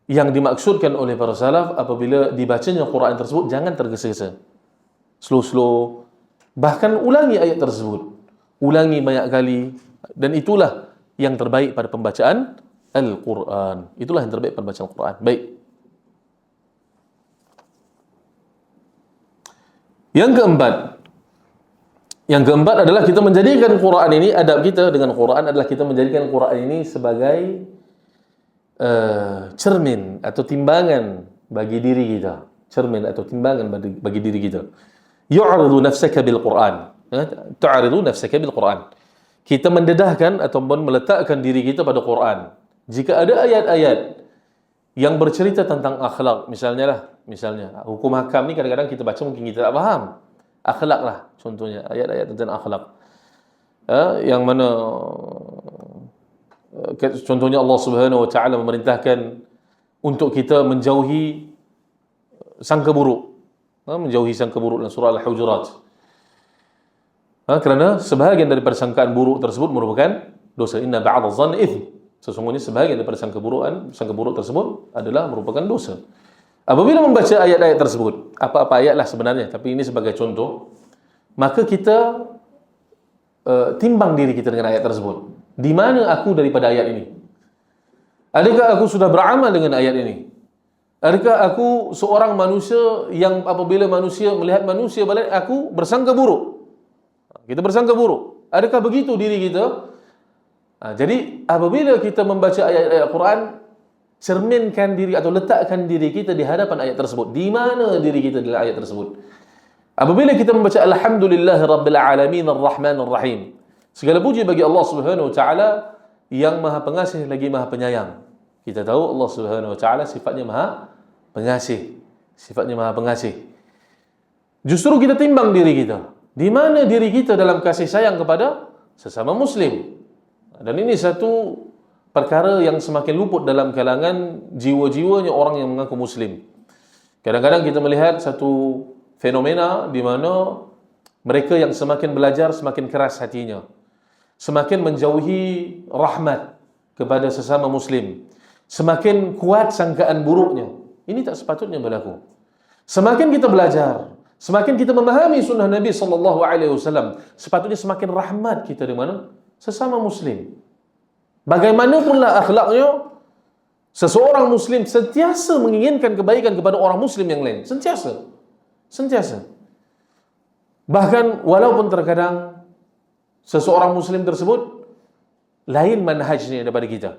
yang dimaksudkan oleh para salaf apabila dibacanya Quran tersebut, jangan tergesa-gesa. Slow-slow. Bahkan ulangi ayat tersebut. Ulangi banyak kali. Dan itulah yang terbaik pada pembacaan Al-Quran. Itulah yang terbaik pada pembacaan Al-Quran. Baik. Yang keempat adalah kita menjadikan Quran ini, adab kita dengan Quran adalah kita menjadikan Quran ini sebagai cermin atau timbangan bagi diri kita. Cermin atau timbangan bagi diri kita. Yu'ridu nafsaka bil Quran. Tu'ridu nafsaka bil Quran. Kita mendedahkan ataupun meletakkan diri kita pada Quran. Jika ada ayat-ayat yang bercerita tentang akhlak, misalnya hukum hakam ni kadang-kadang kita baca mungkin kita tak faham. Akhlak lah contohnya, ayat-ayat tentang akhlak. Yang mana contohnya Allah Subhanahu wa taala memerintahkan untuk kita menjauhi sangka buruk. Menjauhi sangka buruk dalam surah Al-Hujurat. Kerana sebahagian daripada sangkaan buruk tersebut merupakan dosa. Inna ba'dadh dhanni itsm. Sesungguhnya sebahagian daripada sangka buruk tersebut adalah merupakan dosa. Apabila membaca ayat-ayat tersebut, apa-apa ayatlah sebenarnya, tapi ini sebagai contoh, maka kita timbang diri kita dengan ayat tersebut. Di mana aku daripada ayat ini? Adakah aku sudah beramal dengan ayat ini? Adakah aku seorang manusia yang apabila manusia melihat manusia balik, aku bersangka buruk? Kita bersangka buruk. Adakah begitu diri kita? Jadi apabila kita membaca ayat-ayat Quran, cerminkan diri atau letakkan diri kita di hadapan ayat tersebut. Di mana diri kita dalam ayat tersebut? Apabila kita membaca Alhamdulillahirabbil alamin arrahmanir rahim. Segala puji bagi Allah Subhanahu wa taala yang Maha Pengasih lagi Maha Penyayang. Kita tahu Allah Subhanahu wa taala sifatnya Maha Pengasih. Sifatnya Maha Pengasih. Justru kita timbang diri kita. Di mana diri kita dalam kasih sayang kepada sesama muslim? Dan ini satu perkara yang semakin luput dalam kalangan jiwa-jiwanya orang yang mengaku muslim. Kadang-kadang kita melihat satu fenomena di mana mereka yang semakin belajar semakin keras hatinya, semakin menjauhi rahmat kepada sesama muslim, semakin kuat sangkaan buruknya. Ini tak sepatutnya berlaku. Semakin kita belajar, semakin kita memahami sunnah Nabi SAW, sepatutnya semakin rahmat kita di mana? Sesama muslim. Bagaimanapun akhlaknya, seseorang muslim sentiasa menginginkan kebaikan kepada orang muslim yang lain. Sentiasa. Bahkan walaupun terkadang seseorang muslim tersebut lain manhajnya daripada kita.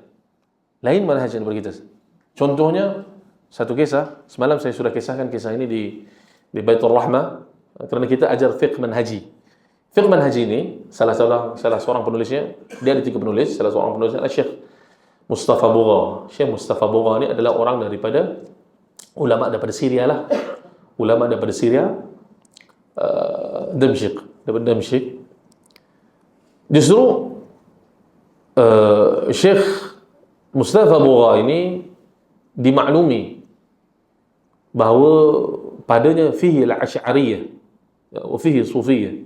Contohnya, satu kisah, semalam saya sudah kisahkan kisah ini di Baitur Rahmah, kerana kita ajar fiqh manhaji. Fiqh manhaji ini, salah seorang penulisnya, dia ada 3 penulis, salah seorang penulisnya adalah Syekh Mustafa Bugha. Syekh Mustafa Bugha ini adalah orang daripada ulama daripada Syria lah. Ulama daripada Syria, Damsyik. Justru Syekh Mustafa Bugha ini dimaklumi bahawa padanya fihi al-Asy'ariyah wa fihi Sufiyah.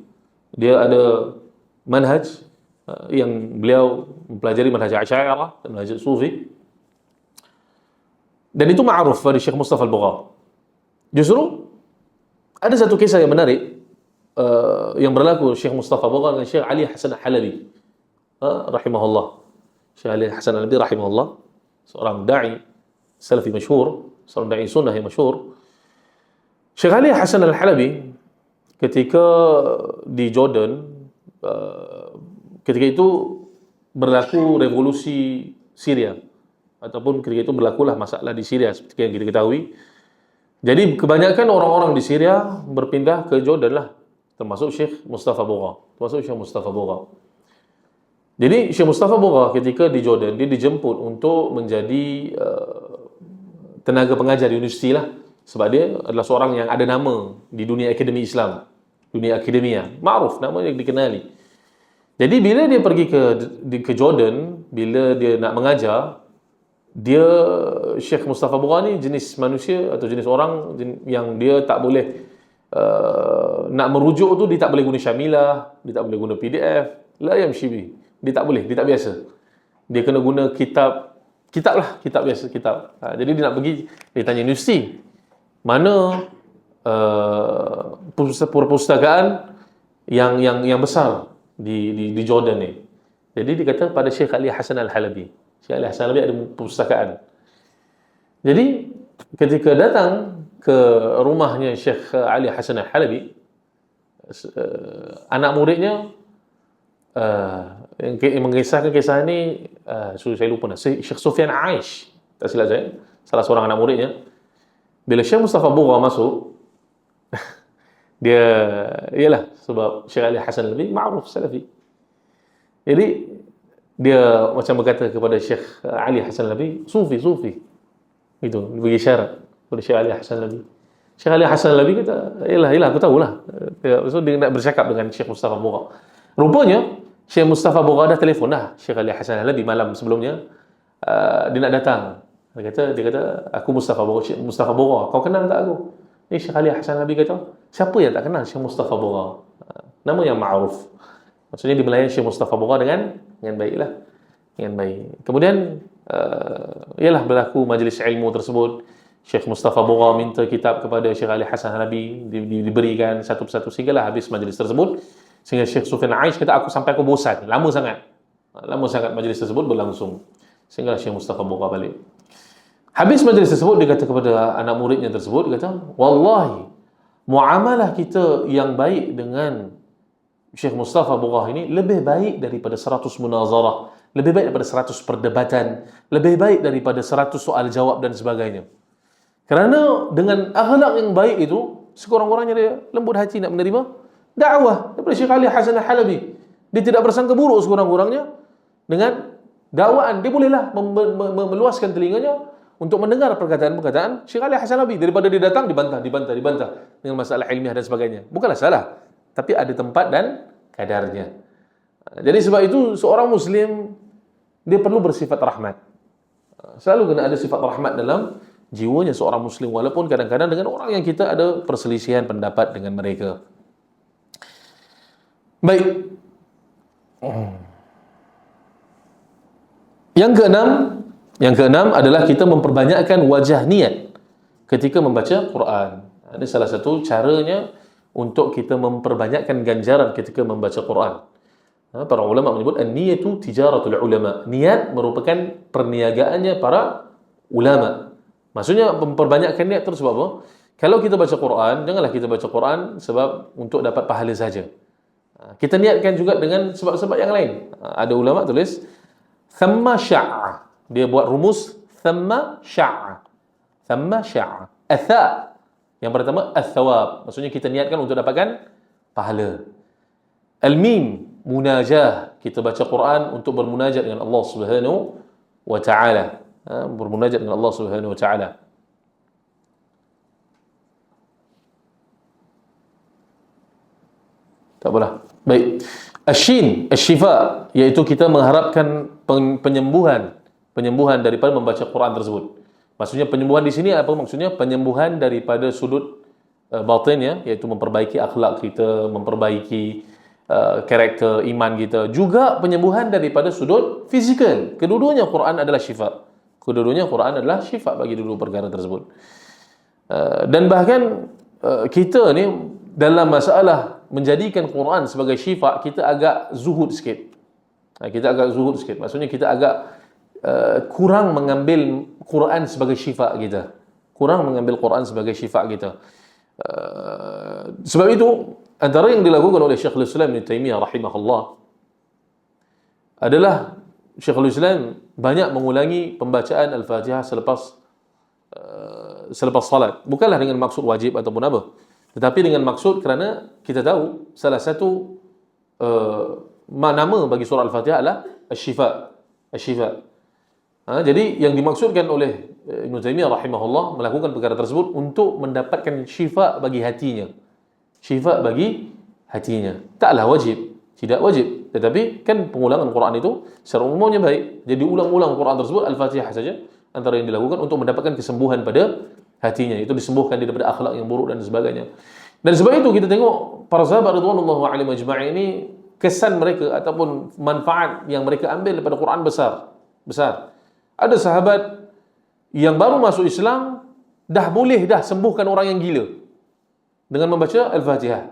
Dia ada manhaj yang beliau mempelajari manhaj Asy'ariyah dan manhaj Sufi. Dan itu ma'ruf pada Syekh Mustafa Al-Bugha. Justru ada satu kisah yang menarik yang berlaku Syekh Mustafa Bugha dengan Syekh Ali Hasan Al-Halabi rahimahullah. Syekh Ali Hasan Al-Halabi rahimahullah, seorang da'i salafi masyhur, seorang da'i sunnah yang masyhur. Syekh Ali Hasan Al-Halabi ketika di Jordan, ketika itu berlaku revolusi Syria, ataupun ketika itu berlakulah masalah di Syria seperti yang kita ketahui. Jadi kebanyakan orang-orang di Syria berpindah ke Jordan lah, termasuk Syekh Mustafa Bugha. Jadi Syekh Mustafa Bugha ketika di Jordan, dia dijemput untuk menjadi tenaga pengajar di universiti lah, sebab dia adalah seorang yang ada nama di dunia akademi Islam, dunia akademia, ma'ruf, namanya dikenali. Jadi bila dia pergi ke Jordan, bila dia nak mengajar, dia Syekh Mustafa Bugha ni jenis manusia atau jenis orang yang dia tak boleh nak merujuk tu, dia tak boleh guna Syamilah, dia tak boleh guna PDF, la yamshi bi. Dia tak boleh, dia tak biasa. Dia kena guna kitab biasa. Jadi dia nak pergi, dia tanya universiti mana perpustakaan yang besar di Jordan ni. Jadi dia kata pada Syekh Ali Hasan Al-Halabi. Syekh Ali Hasan Al-Halabi ada perpustakaan. Jadi ketika datang ke rumahnya Syekh Ali Hasan Al-Halabi, anak muridnya yang mengisahkan kisah ini, saya lupa Syekh Sufyan Aish, tak silap saya, salah seorang anak muridnya. Bila Syekh Mustafa Bugha masuk, dia ialah sebab Syekh Ali Hasan Al-Labi ma'ruf salafi. Jadi dia macam berkata kepada Syekh Ali Hasan Al-Labi, sufi. Itu dia bagi syarat kepada Syekh Ali Hasan Al-Labi. Syekh Ali Hasan Al-Labi kata, "Yalah, aku tahulah." Dia nak bercakap dengan Syekh Mustafa Bugha. Rupanya Syekh Mustafa Bugha dah telefon dah Syekh Ali Hasan Al-Labi malam sebelumnya. Dia nak datang. Dia kata, "Aku Mustafa Bugha, Syekh Mustafa Bugha. Kau kenal tak aku?" Syekh Ali Hasan Al-Labi kata, "Siapa yang tak kenal Syekh Mustafa Bugha? Nama yang ma'ruf." Maksudnya dimelayani Syekh Mustafa Bugha dengan baiklah. Dengan baik. Kemudian ialah berlaku majlis ilmu tersebut. Syekh Mustafa Bugha minta kitab kepada Syekh Ali Hasan Al-Labi, diberikan satu persatu sehinggalah habis majlis tersebut. Sehingga Syekh Sufyan Aish kata, aku bosan, lama sangat majlis tersebut berlangsung. Sehinggalah Syekh Mustafa Bugha balik. Habis majlis tersebut, dia kata kepada anak muridnya tersebut, dia kata, "Wallahi, muamalah kita yang baik dengan Syekh Mustafa Bugha ini lebih baik daripada 100 munazarah, lebih baik daripada 100 perdebatan, lebih baik daripada 100 soal jawab dan sebagainya. Kerana dengan akhlak yang baik itu, sekurang-kurangnya dia lembut hati nak menerima dakwah daripada Syekh Ali Hasan Al-Halabi. Dia tidak bersangka buruk sekurang-kurangnya dengan dakwaan. Dia bolehlah meluaskan telinganya untuk mendengar perkataan-perkataan Syekh Ali Hasan Al-Halabi daripada dia datang dibantah dengan masalah ilmiah dan sebagainya. Bukanlah salah, tapi ada tempat dan kadarnya. Jadi sebab itu seorang Muslim dia perlu bersifat rahmat. Selalu kena ada sifat rahmat dalam jiwanya seorang Muslim, walaupun kadang-kadang dengan orang yang kita ada perselisihan pendapat dengan mereka. Baik. Yang keenam adalah kita memperbanyakkan wajah niat ketika membaca Quran. Ini salah satu caranya untuk kita memperbanyakkan ganjaran ketika membaca Quran. Para ulama menyebut an-niyatu tijaratul ulama. Niat merupakan perniagaannya para ulama. Maksudnya memperbanyakkan niat terus sebab apa? Kalau kita baca Quran, janganlah kita baca Quran sebab untuk dapat pahala saja. Kita niatkan juga dengan sebab-sebab yang lain. Ada ulama tulis thamma sya'ah. Dia buat rumus thamma sya'ah. Thamma sya'ah. Atha. Yang pertama ath-thawab. Maksudnya kita niatkan untuk dapatkan pahala. Al-mim munajah. Kita baca Quran untuk bermunajat dengan Allah Subhanahu wa taala. Bermunajat dengan Allah Subhanahu wa taala. Tak apalah. Baik. Asyin, asyifa, iaitu kita mengharapkan penyembuhan daripada membaca Quran tersebut. Maksudnya penyembuhan di sini apa maksudnya? Penyembuhan daripada sudut batin ya, iaitu memperbaiki akhlak kita, memperbaiki karakter iman kita. Juga penyembuhan daripada sudut fizikal. Kedua-duanya Quran adalah syifa. Kedua-duanya Quran adalah syifa bagi dua perkara tersebut. Dan bahkan kita ni dalam masalah menjadikan Quran sebagai syifa, kita agak zuhud sikit. Maksudnya kita agak kurang mengambil Quran sebagai syifa kita. Sebab itu antara yang dilakukan oleh Syekhul Islam Ibn Taimiyah rahimahullah adalah Syekhul Islam banyak mengulangi pembacaan Al-Fatihah selepas salat. Bukanlah dengan maksud wajib ataupun apa, tetapi dengan maksud kerana kita tahu salah satu nama bagi surah Al-Fatihah adalah Asy-Syifa. Jadi yang dimaksudkan oleh Ibn Taimiyah rahimahullah melakukan perkara tersebut untuk mendapatkan syifa bagi hatinya. Taklah wajib, tidak wajib, tetapi kan pengulangan Quran itu secara umumnya baik. Jadi ulang-ulang Quran tersebut Al-Fatihah saja antara yang dilakukan untuk mendapatkan kesembuhan pada hatinya. Itu disembuhkan daripada akhlak yang buruk dan sebagainya. Dan sebab itu kita tengok para sahabat radhiyallahu alaihim ajma'in ini, kesan mereka ataupun manfaat yang mereka ambil daripada Quran besar. Ada sahabat yang baru masuk Islam dah boleh sembuhkan orang yang gila dengan membaca Al-Fatihah.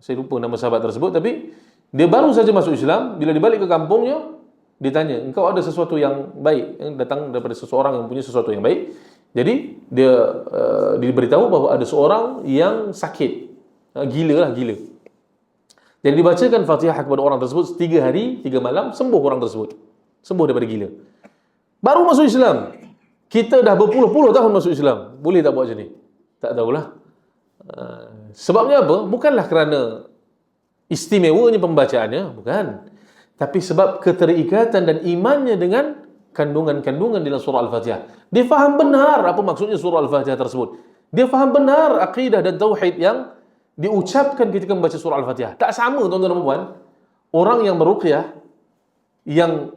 Saya lupa nama sahabat tersebut, tapi dia baru saja masuk Islam. Bila dia balik ke kampungnya, dia tanya, engkau ada sesuatu yang baik yang datang daripada seseorang yang punya sesuatu yang baik. Jadi dia diberitahu bahawa ada seorang yang sakit, gila. Jadi dibacakan Fatihah kepada orang tersebut 3 hari, 3 malam, sembuh orang tersebut. Sembuh daripada gila. Baru masuk Islam. Kita dah berpuluh-puluh tahun masuk Islam. Boleh tak buat macam ni? Tak tahulah. Sebabnya apa? Bukanlah kerana istimewanya pembacaannya, bukan. Tapi sebab keterikatan dan imannya dengan kandungan-kandungan dalam surah Al-Fatihah. Dia faham benar apa maksudnya surah Al-Fatihah tersebut. Dia faham benar akidah dan tauhid yang diucapkan ketika membaca surah Al-Fatihah. Tak sama tuan-tuan dan puan. Orang yang beruqyah, yang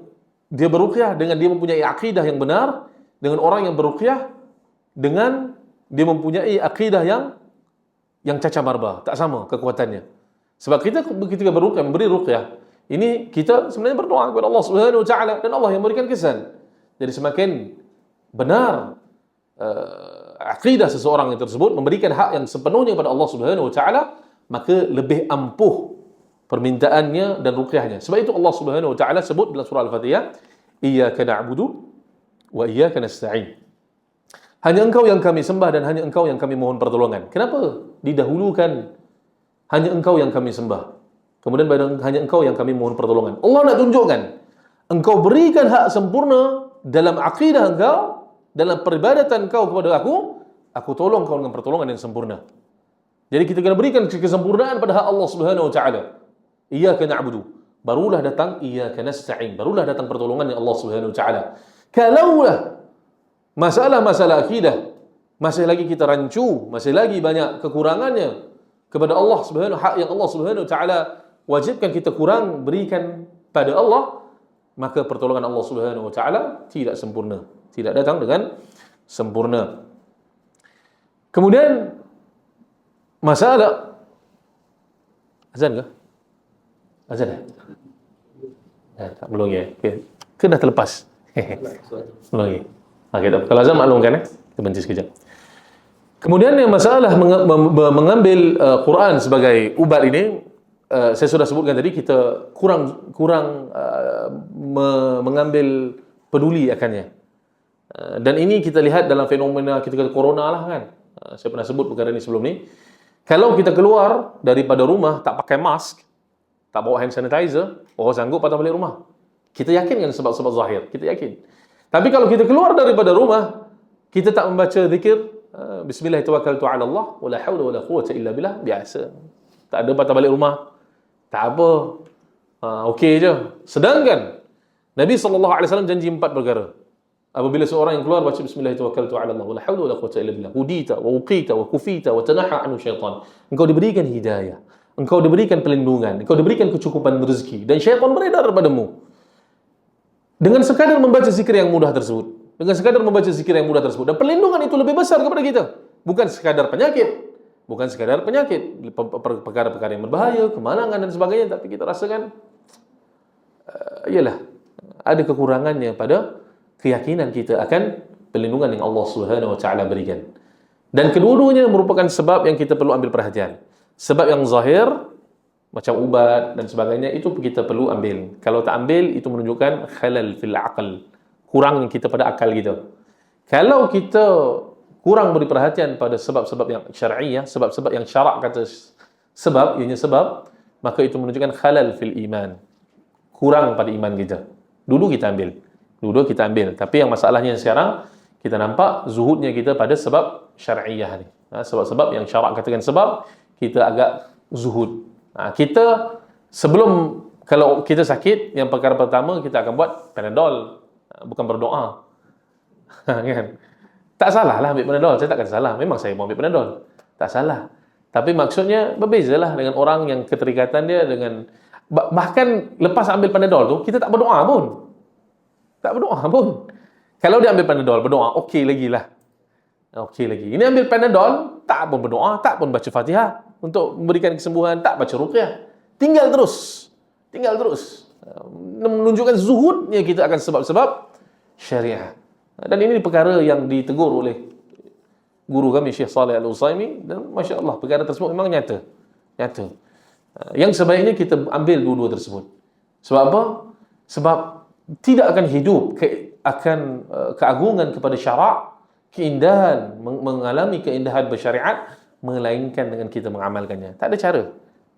dia beruqyah dengan dia mempunyai akidah yang benar, dengan orang yang beruqyah dengan dia mempunyai akidah yang cacat marba. Tak sama kekuatannya. Sebab kita ketika beruqyah, memberi ruqyah, ini kita sebenarnya berdoa kepada Allah Subhanahu wa taala dan Allah yang memberikan kesan. Jadi semakin benar akidah seseorang yang tersebut, memberikan hak yang sepenuhnya kepada Allah Subhanahu wa taala, maka lebih ampuh permintaannya dan ruqyahnya. Sebab itu Allah Subhanahu wa taala sebut dalam surah Al-Fatihah, iyyaka na'budu wa iyyaka nasta'in. Hanya engkau yang kami sembah dan hanya engkau yang kami mohon pertolongan. Kenapa didahulukan hanya engkau yang kami sembah, kemudian hanya engkau yang kami mohon pertolongan? Allah nak tunjukkan, engkau berikan hak sempurna dalam akidah engkau, dalam peribadatan kau kepada aku tolong kau dengan pertolongan yang sempurna. Jadi kita kena berikan kesempurnaan pada hak Allah Subhanahu wa taala. Iyyaka na'budu, barulah datang iyyaka nasta'in, barulah datang pertolongan yang Allah Subhanahu wa taala. Kalaulah masalah-masalah akidah masih lagi kita rancu, masih lagi banyak kekurangannya kepada Allah Subhanahu, hak yang Allah Subhanahu wa taala wajibkan kita kurang berikan pada Allah, maka pertolongan Allah Subhanahu wa taala tidak sempurna, tidak datang dengan sempurna. Kemudian masalah azan ke? Azan dah? Tak belum ya. Okay. Ke dah terlepas? Belum lagi. Okey, tak. Kalau azan maklumkan kita berhenti sekejap. Kemudian yang masalah mengambil Quran sebagai ubat ini, saya sudah sebutkan tadi, kita kurang mengambil peduli akannya. Dan ini kita lihat dalam fenomena ketika corona lah kan. Saya pernah sebut perkara ini sebelum ni. Kalau kita keluar daripada rumah tak pakai mask, tak bawa hand sanitizer, orang sanggup patah balik rumah. Kita yakin kan sebab-sebab zahir, kita yakin. Tapi kalau kita keluar daripada rumah, kita tak membaca zikir, bismillah tawakkaltu ala Allah, wala hawla wala quwwata illa billah, biasa. Tak ada patah balik rumah, tak apa. Okey je. Sedangkan Nabi SAW janji 4 perkara. Apabila seorang yang keluar baca bismillah tawakkaltu ala Allah, wala hawla wala quwwata illa billah, hudita wa uqita wa kufita wa tanaha anhu syaitan. Engkau diberikan hidayah, engkau diberikan perlindungan, engkau diberikan kecukupan rezeki, dan syaitan beredar daripada-Mu. Dengan sekadar membaca zikir yang mudah tersebut, dengan sekadar membaca zikir yang mudah tersebut, dan perlindungan itu lebih besar kepada kita. Bukan sekadar penyakit, bukan sekadar penyakit, perkara-perkara yang berbahaya, kemalangan dan sebagainya, tapi kita rasakan ialah ada kekurangannya pada keyakinan kita akan perlindungan yang Allah Subhanahu wa taala berikan. Dan kedua-duanya merupakan sebab yang kita perlu ambil perhatian. Sebab yang zahir macam ubat dan sebagainya itu kita perlu ambil. Kalau tak ambil, itu menunjukkan khalal fil aql, kurang kita pada akal kita. Kalau kita kurang beri perhatian pada sebab-sebab yang syar'iyah, sebab-sebab yang syarak kata sebab, ianya sebab, maka itu menunjukkan khalal fil iman, kurang pada iman kita. Dulu kita ambil, tapi yang masalahnya sekarang kita nampak zuhudnya kita pada sebab syar'iyah ni. Sebab-sebab yang syarak katakan sebab, kita agak zuhud. Kita sebelum, kalau kita sakit, yang perkara pertama kita akan buat Panadol, bukan berdoa. Kan? Tak salah lah ambil Panadol, saya takkan salah. Memang saya mau ambil Panadol, tak salah. Tapi maksudnya berbezalah dengan orang yang keterikatan dia dengan, bahkan lepas ambil Panadol tu, kita tak berdoa pun. Tak berdoa pun. Kalau dia ambil Panadol, berdoa, okey lagi lah. Okey lagi. Ini ambil Panadol, tak pun berdoa, tak pun baca Fatihah untuk memberikan kesembuhan, tak baca ruqyah. Tinggal terus. Menunjukkan zuhudnya kita akan sebab-sebab syariah. Dan ini perkara yang ditegur oleh guru kami Syekh Saleh Al-Utsaimin, dan masya-Allah perkara tersebut memang nyata. Yang sebaiknya kita ambil dua-dua tersebut. Sebab apa? Sebab tidak akan hidup akan keagungan kepada syarak, keindahan, mengalami keindahan bersyariat, melainkan dengan kita mengamalkannya. Tak ada cara.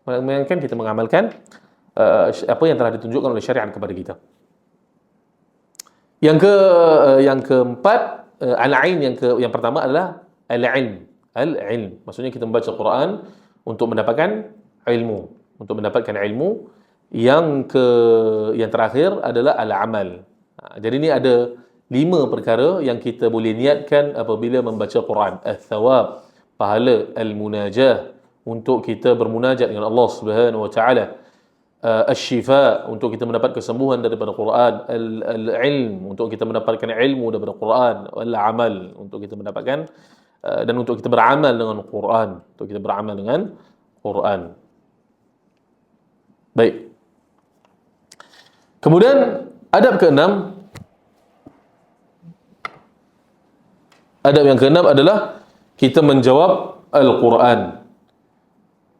melainkan kita mengamalkan apa yang telah ditunjukkan oleh syariat kepada kita. Yang keempat, al-ain, yang pertama adalah al-ilm. Al-ilm maksudnya kita membaca Quran untuk mendapatkan ilmu, yang terakhir adalah al-amal. Jadi ini ada 5 perkara yang kita boleh niatkan apabila membaca Quran. Al-thawab, pahala, al-munajah, untuk kita bermunajat dengan Allah Subhanahu wa taala. Al-shifa, untuk kita mendapat kesembuhan daripada Quran. Al-ilm, untuk kita mendapatkan ilmu daripada Quran. Al-amal, untuk kita mendapatkan dan untuk kita beramal dengan Quran. Baik. Kemudian adab yang keenam adalah kita menjawab Al-Quran,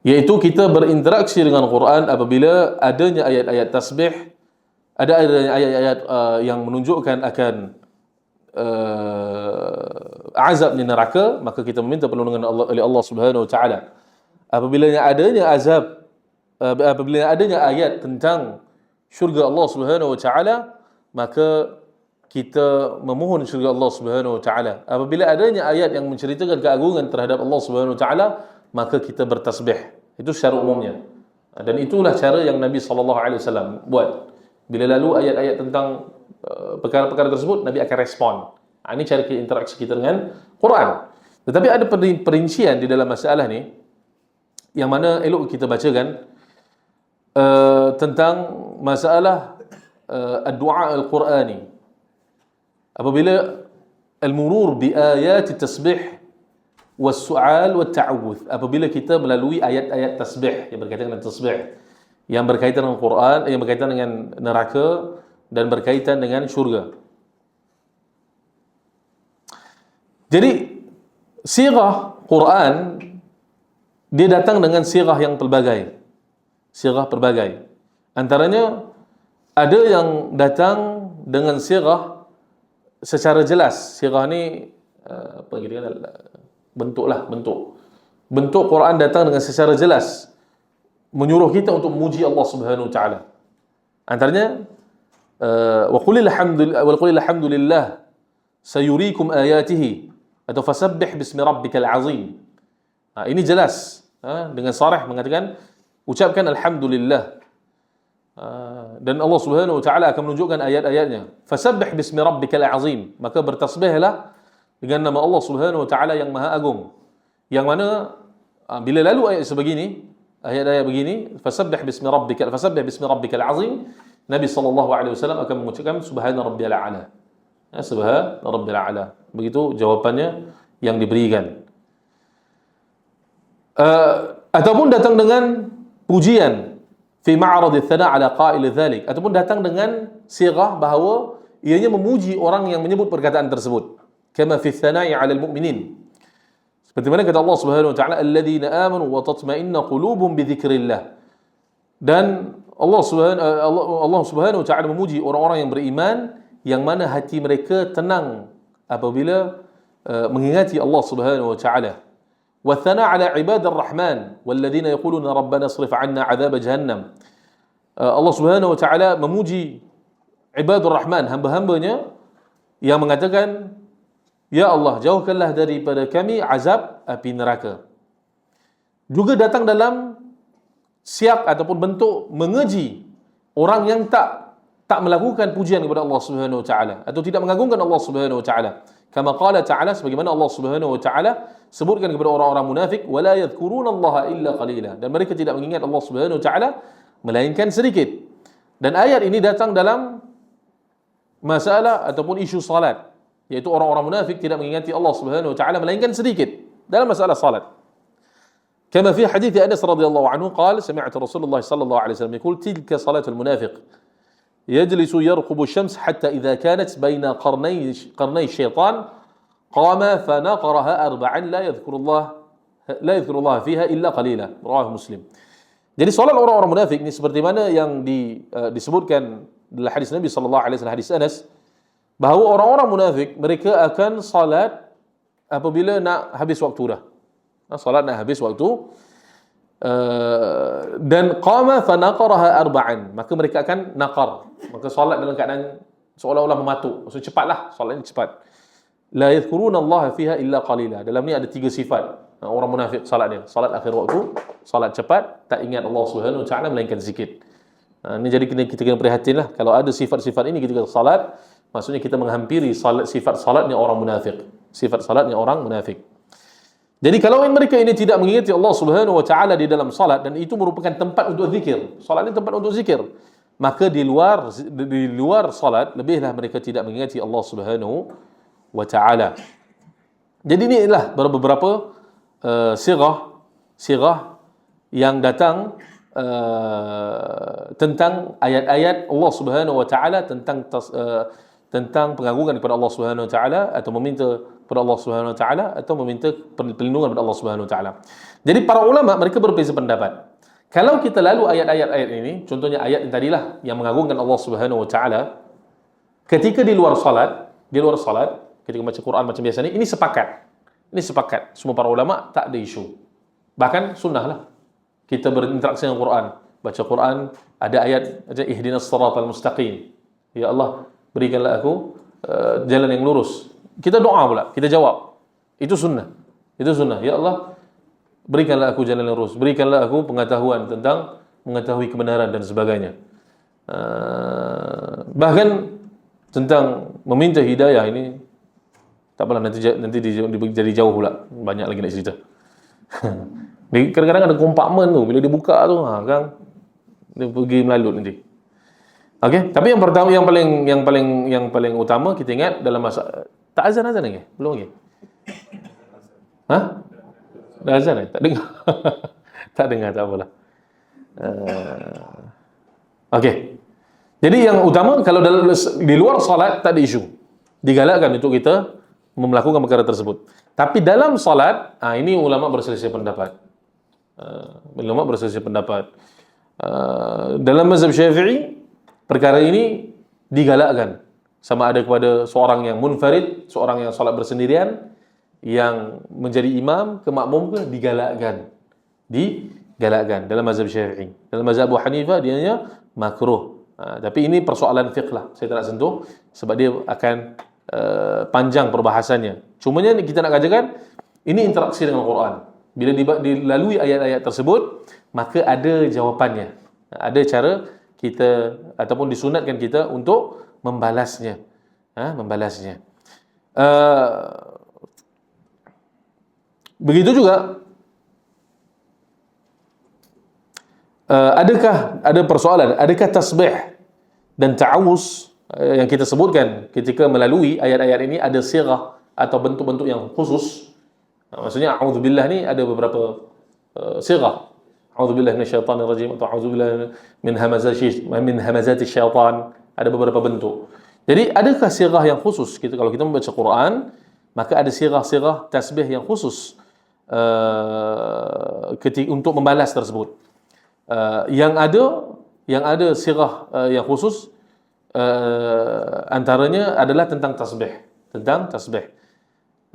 iaitu kita berinteraksi dengan Quran apabila adanya ayat-ayat tasbih, adanya ayat-ayat yang menunjukkan akan azab di neraka, maka kita meminta perlindungan oleh Allah Subhanahu wa taala. Apabila adanya ayat tentang syurga Allah Subhanahu wa taala, maka kita memohon syurga Allah Subhanahu wa taala. Apabila adanya ayat yang menceritakan keagungan terhadap Allah Subhanahu wa taala, maka kita bertasbih. Itu secara umumnya. Dan itulah cara yang Nabi sallallahu alaihi wasallam buat. Bila lalu ayat-ayat tentang perkara-perkara tersebut, Nabi akan respon. Ini cara interaksi kita dengan Quran. Tetapi ada perincian di dalam masalah ni yang mana elok kita bacakan tentang masalah ad-du'a al-Qurani. Apabila al-murur bi ayat tasbih was-su'al wa ta'awudz, apabila kita melalui ayat-ayat tasbih yang berkaitan dengan tasbih, yang berkaitan dengan Quran, yang berkaitan dengan neraka dan berkaitan dengan syurga. Jadi sirah Quran dia datang dengan sirah yang pelbagai. Antaranya ada yang datang dengan sirah secara jelas. Sirah ni bentuk Quran datang dengan secara jelas menyuruh kita untuk memuji Allah Subhanahu wa taala. Antaranya wa qul alhamdulillah sayuriikum ayatihi atau fasabbih bismi rabbikal azim. Ini jelas dengan sarah mengatakan ucapkan alhamdulillah. Dan Allah Subhanahu wa taala akan menunjukkan ayat-ayatnya. Fasabbih bismi rabbikal azim, maka bertasbihlah dengan nama Allah Subhanahu wa taala yang maha agung. Yang mana bila lalu ayat-ayat begini, fasabbih bismi rabbikal azim, Nabi sallallahu alaihi wasallam akan mengucapkan subhana rabbiyal a'la. Subhana rabbiyal a'la. Begitu jawapannya yang diberikan. Ataupun datang dengan pujian fi ma'rad ats-tsana' ala qa'il dzalik, ataupun datang dengan sirah bahawa ianya memuji orang yang menyebut perkataan tersebut, kama fi ats-tsana'i 'ala al-mu'minin, seperti mana kata Allah Subhanahu wa taala alladzina amanu wa tatma'innu qulubuhum bi dzikrillah. Dan Allah Subhanahu wa taala memuji orang-orang yang beriman yang mana hati mereka tenang apabila mengingati Allah Subhanahu wa taala. والثناء على عباد الرحمن والذين يقولون ربنا اصرف عنا عذاب جهنم. Allah Subhanahu wa taala memuji ibadur rahman, hamba-hambanya yang mengatakan, ya Allah, jauhkanlah daripada kami azab api neraka. Juga datang dalam siap ataupun bentuk mengeji orang yang tak melakukan pujian kepada Allah Subhanahu wa taala atau tidak mengagungkan Allah Subhanahu wa taala. Kama qala ta'ala, sebagaimana Allah Subhanahu wa taala sebutkan kepada orang-orang munafik, wala yadhkurunallaha illa qalila, dan mereka tidak mengingat Allah Subhanahu wa taala melainkan sedikit. Dan ayat ini datang dalam masalah ataupun isu salat, yaitu orang-orang munafik tidak mengingati Allah Subhanahu wa taala melainkan sedikit dalam masalah salat. Kama fi hadits Anas radhiyallahu anhu qala sami'tu Rasulullah sallallahu alaihi wasallam yaqul tilka salatul munafiq يجلس يرقب الشمس حتى إذا كانت بين قرني الشيطان قام فنقرها أربعا لا يذكر الله فيها إلا قليلا. رواه Muslim. Jadi salat orang-orang munafik ini seperti mana yang disebutkan dalam hadis Nabi sallallahu alaihi wasallam, hadis Anas, bahawa orang-orang munafik mereka akan salat apabila nak habis waktu dah. Salat nak habis waktu, dan qama fa naqaraha arba'an, maka mereka akan naqar, maka solat dalam keadaan seolah-olah mematuk, maksudnya cepatlah, solatnya cepat. La yadhkuruna Allah fiha illa qalila. Dalam ni ada 3 sifat orang munafik salat dia. Salat akhir waktu, salat cepat, tak ingat Allah Subhanahu wa taala melainkan zikir. Ini jadi kita kena prihatinlah kalau ada sifat-sifat ini ketika salat, maksudnya kita menghampiri sifat salatnya orang munafik. Sifat salatnya orang munafik. Jadi kalau mereka ini tidak mengingati Allah Subhanahu wa taala di dalam salat, dan itu merupakan tempat untuk zikir. Salat ini tempat untuk zikir. Maka di luar salat lebihlah mereka tidak mengingati Allah Subhanahu wa taala. Jadi inilah beberapa sirah yang datang tentang ayat-ayat Allah Subhanahu wa taala tentang pengagungan kepada Allah Subhanahu wa taala, atau meminta kepada Allah Subhanahu wa taala, atau meminta perlindungan kepada Allah Subhanahu wa taala. Jadi para ulama mereka berbeza pendapat. Kalau kita lalu ayat-ayat ini, contohnya ayat yang tadilah yang mengagungkan Allah Subhanahu wa taala, ketika di luar salat, ketika baca Quran macam biasa ini sepakat. Ini sepakat. Semua para ulama tak ada isu. Bahkan sunnahlah kita berinteraksi dengan Quran. Baca Quran, ada ayat macam ihdinas siratal mustaqim. Ya Allah, berikanlah aku jalan yang lurus. Kita doa pula, kita jawab. Itu sunnah. Ya Allah, berikanlah aku jalan yang lurus. Berikanlah aku pengetahuan tentang mengetahui kebenaran dan sebagainya. Bahkan tentang meminta hidayah ini tak apalah, nanti jadi jauh pula. Banyak lagi nak cerita. Kadang-kadang ada kompartmen tu, bila dia buka tu, kan dia pergi melalut nanti. Okey, tapi yang pertama, yang paling utama kita ingat dalam masa tak azan lagi? Belum lagi? Dah azan tak dengar. Tak dengar, tak apalah. Okey. Jadi yang utama kalau di luar solat tak ada isu. Digalakkan untuk kita melakukan perkara tersebut. Tapi dalam solat, ini ulama berselisih pendapat. Dalam mazhab Syafi'i, perkara ini digalakkan, sama ada kepada seorang yang munfarid, seorang yang solat bersendirian, yang menjadi imam ke makmum ke, digalakkan dalam mazhab Syafi'i. Dalam mazhab Abu Hanifah dia makruh. Tapi ini persoalan fiqh lah, saya tak nak sentuh sebab dia akan panjang perbahasannya. Cumanya kita nak katakan ini interaksi dengan Quran. Bila dilalui ayat-ayat tersebut, maka ada jawapannya. Ada cara kita ataupun disunatkan kita untuk membalasnya. Begitu juga ada persoalan, adakah tasbih dan ta'awuz yang kita sebutkan ketika melalui ayat-ayat ini ada sirah atau bentuk-bentuk yang khusus? Maksudnya a'udzubillah ni ada beberapa sirah. A'udzubillah minasyaitanir rajim atau a'udzubillah min hamazati syaitan, ada beberapa bentuk. Jadi adakah sirah yang khusus kalau kita membaca Quran, maka ada sirah-sirah tasbih yang khusus untuk membalas tersebut. Yang ada sirah yang khusus antaranya adalah tentang tasbih.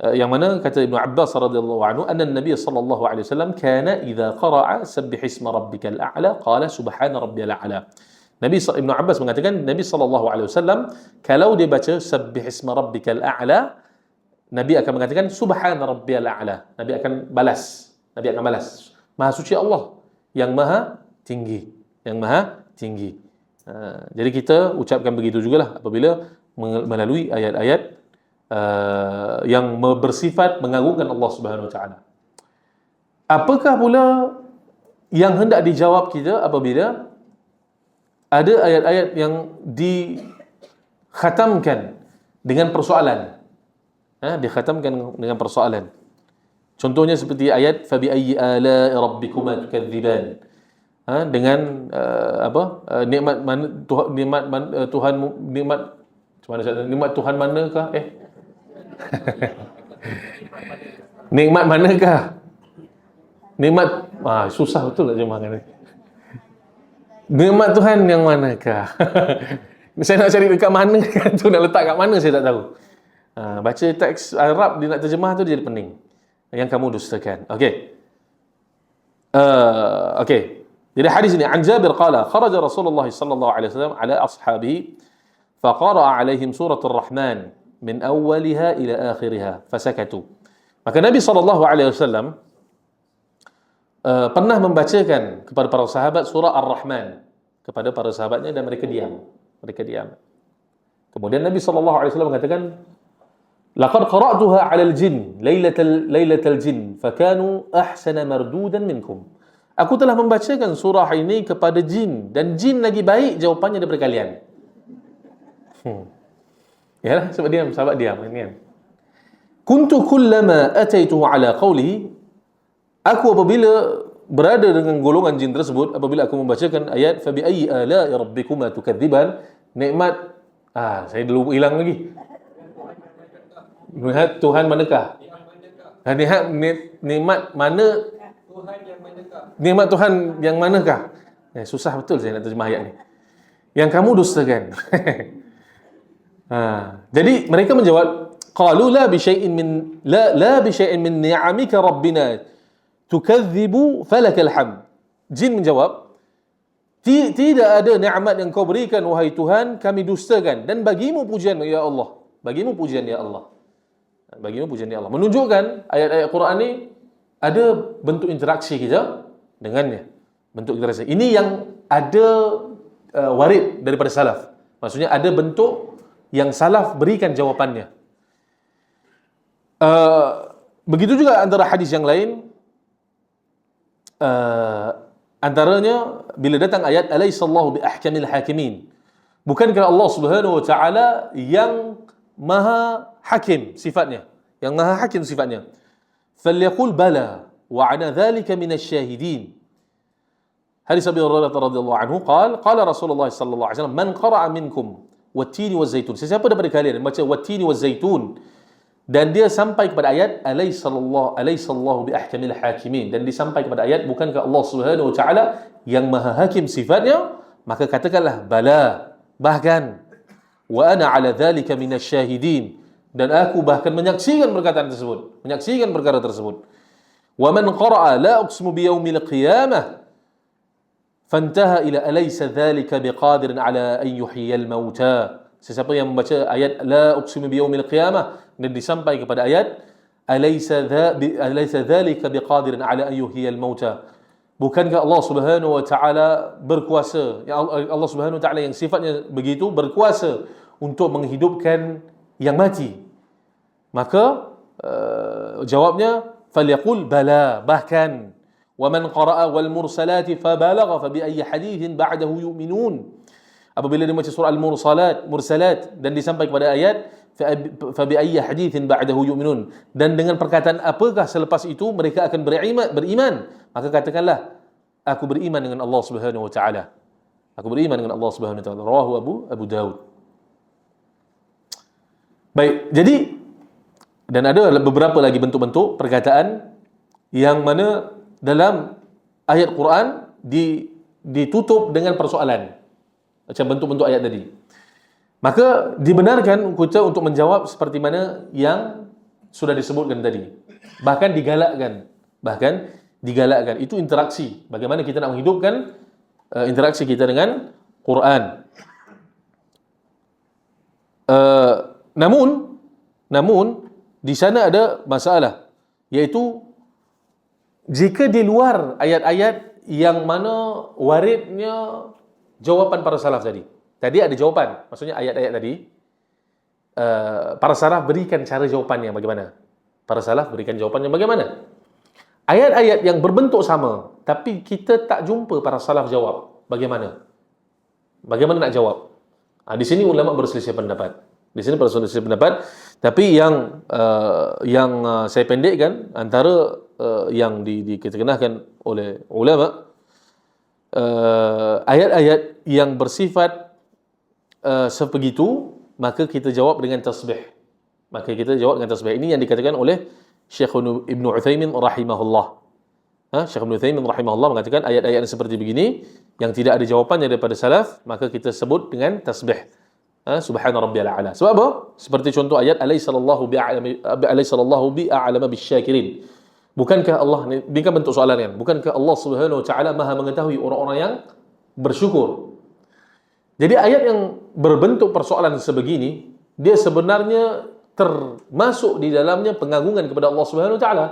Yang mana kata Ibnu Abbas radhiyallahu anhu, anna Nabi sallallahu alaihi wasallam kana idza qara'a sabbih isma rabbikal a'la qala subhana rabbiyal a'la. Ibnu Abbas mengatakan Nabi sallallahu alaihi wasallam kalau dia baca sabbih isma rabbikal a'la, Nabi akan mengatakan subhana rabbiyal a'la. Nabi akan balas. Maha suci Allah yang maha tinggi. Jadi kita ucapkan begitu jugalah apabila melalui ayat-ayat yang bersifat mengagungkan Allah Subhanahu wa taala. Apakah pula yang hendak dijawab kita apabila ada ayat-ayat yang dikhatamkan dengan persoalan? Dikhatamkan dengan persoalan. Contohnya seperti ayat fa bi ayyi ala'i rabbikuma tukadziban. Dengan nikmat Tuhan manakah? Nikmat manakah? Susah betul nak terjemahkan ni. Nikmat Tuhan yang manakah? Saya nak cari dekat mana kan tu, nak letak kat mana saya tak tahu. Baca teks Arab dia nak terjemah tu dia jadi pening. Yang kamu dustakan. Okey. Okey. Jadi hadis ini an Jabir qala kharaja Rasulullah sallallahu alaihi wasallam ala ashabihi faqara'a alaihim suratul Rahman min awwaliha ila akhiriha fasakatu. Maka Nabi sallallahu alaihi wasallam pernah membacakan kepada para sahabat surah Ar-Rahman kepada para sahabatnya dan mereka diam. Mereka diam. Kemudian Nabi sallallahu alaihi wasallam mengatakan laqad qara'tuha 'alal jin lailatal jin fakanu ahsana mardudan minkum. Aku telah membacakan surah ini kepada jin dan jin lagi baik jawapannya daripada kalian. Ya, sebab diam, sahabat diam kan. Kuntu kullama ataituhu ala qawlihi, aku apabila berada dengan golongan jin tersebut, apabila aku membacakan ayat fa bi ayyi ala'i rabbikuma tukadziban, nikmat saya dulu hilang lagi. Lihat Tuhan manakah? Nikmat mana? Tuhan yang manakah? Nikmat Tuhan yang manakah? Susah betul saya nak terjemah ayat ni. Yang kamu dustakan. Jadi mereka menjawab, qalu la bi syai'in min ni'amika rabbina tukadzibu falakal hamd. Jin menjawab, tidak ada nikmat yang kau berikan wahai Tuhan, kami dustakan dan bagimu pujian ya Allah. Bagimu pujian ya Allah. Bagimu pujian ya Allah. Menunjukkan ayat-ayat Quran ni ada bentuk interaksi kita dengannya. Bentuk interaksi. Ini yang ada warid daripada salaf. Maksudnya ada bentuk yang salaf berikan jawapannya. Begitu juga antara hadis yang lain. Antaranya bila datang ayat alaihissallahu bi ahkamil hakimin. Bukankah Allah Subhanahu wa taala yang maha hakim sifatnya, yang maha hakim sifatnya. Falyaqul bala wa ana dzalika minasyahidin. Hadis Abi Hurairah radhiyallahu anhu qala Rasulullah sallallahu alaihi wasallam man qara'a minkum wat-tini waz-zaitun. Sesiapa daripada kalian yang baca wat-tini waz-zaitun dan dia sampai kepada ayat alaihissallahu bi ahkamil hakimin dan disampai kepada ayat bukankah Allah Subhanahu wa taala yang maha hakim sifatnya, maka katakanlah bala, bahkan wa ana ala dzalika minasyahidin, dan aku bahkan menyaksikan perkataan tersebut, menyaksikan perkara tersebut. Wa man qara'a la uqsimu bi yaumil qiyamah fantaha ila alaysa dzalika biqadirin ala an yuhyiyal mauta. Sesiapa yang membaca ayat la uqsimu bi yaumil qiyamah dan disampai kepada ayat alaysa dzalika biqadirin ala an yuhyiyal mauta. Bukankah Allah Subhanahu wa taala berkuasa, ya Allah Subhanahu wa taala yang sifatnya begitu berkuasa untuk menghidupkan yang mati? Maka jawabnya falyaqul bala, bahkan wa man qara'a wal mursalati fabalagha fa bi ayyi hadithin ba'dahu yu'minun. Apabila dia baca surah al-mursalat dan disampai kepada ayat fa bi ayyi hadithin ba'dahu yu'minun, dan dengan perkataan apakah selepas itu mereka akan beriman, maka katakanlah aku beriman dengan Allah Subhanahu wa taala. Aku beriman dengan Allah Subhanahu wa taala. Rawahu Abu Daud. Baik, jadi dan ada beberapa lagi bentuk-bentuk perkataan yang mana dalam ayat Quran ditutup dengan persoalan. Macam bentuk-bentuk ayat tadi. Maka dibenarkan kita untuk menjawab seperti mana yang sudah disebutkan tadi. Bahkan digalakkan. Itu interaksi. Bagaimana kita nak menghidupkan interaksi kita dengan Quran. Namun di sana ada masalah, iaitu jika di luar ayat-ayat yang mana waridnya jawapan para salaf tadi. Tadi ada jawapan, maksudnya ayat-ayat tadi para salaf berikan cara jawapannya bagaimana? Para salaf berikan jawapannya bagaimana? Ayat-ayat yang berbentuk sama, tapi kita tak jumpa para salaf jawab, bagaimana? Bagaimana nak jawab? Di sini ulama berselisih pendapat. Tapi yang saya pendekkan antara yang dikenakan oleh ulama, ayat-ayat yang bersifat sebegitu, maka kita jawab dengan tasbih. Ini yang dikatakan oleh Syekh Ibn Uthaymin rahimahullah. Syekh Ibn Uthaymin rahimahullah mengatakan ayat-ayat yang seperti begini yang tidak ada jawapannya daripada salaf, maka kita sebut dengan tasbih. Subhana rabbiyal a'la. Sebab apa? Seperti contoh ayat alaysallahu bi'a'lama bisyakirin. Bukankah Allah ini kan bentuk soalan kan? Bukankah Allah Subhanahu wa taala Maha mengetahui orang-orang yang bersyukur? Jadi ayat yang berbentuk persoalan sebegini, dia sebenarnya termasuk di dalamnya pengagungan kepada Allah Subhanahu wa taala.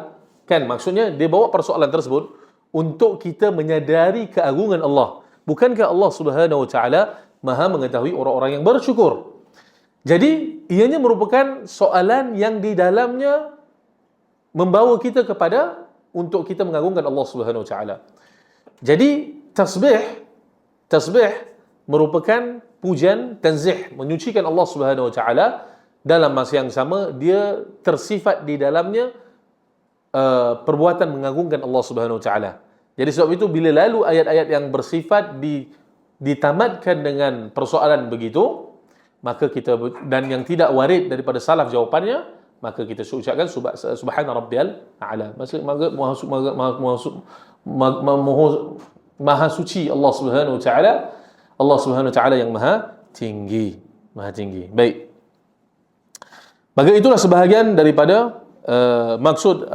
Kan maksudnya dia bawa persoalan tersebut untuk kita menyadari keagungan Allah. Bukankah Allah Subhanahu wa taala Maha mengetahui orang-orang yang bersyukur? Jadi ianya merupakan soalan yang di dalamnya membawa kita kepada untuk kita mengagungkan Allah Subhanahu wa taala. Jadi tasbih merupakan pujian, tanzih, menyucikan Allah Subhanahu wa taala. Dalam masa yang sama dia tersifat di dalamnya perbuatan mengagungkan Allah Subhanahu wa taala. Jadi sebab itu bila lalu ayat-ayat yang bersifat ditamatkan dengan persoalan begitu, maka kita, dan yang tidak warid daripada salaf jawapannya, maka kita ucapkan subhana rabbiyal a'la. Maha suci Allah Subhanahu wa taala. Allah Subhanahu wa taala yang maha tinggi. Baik. Maka itulah sebahagian daripada maksud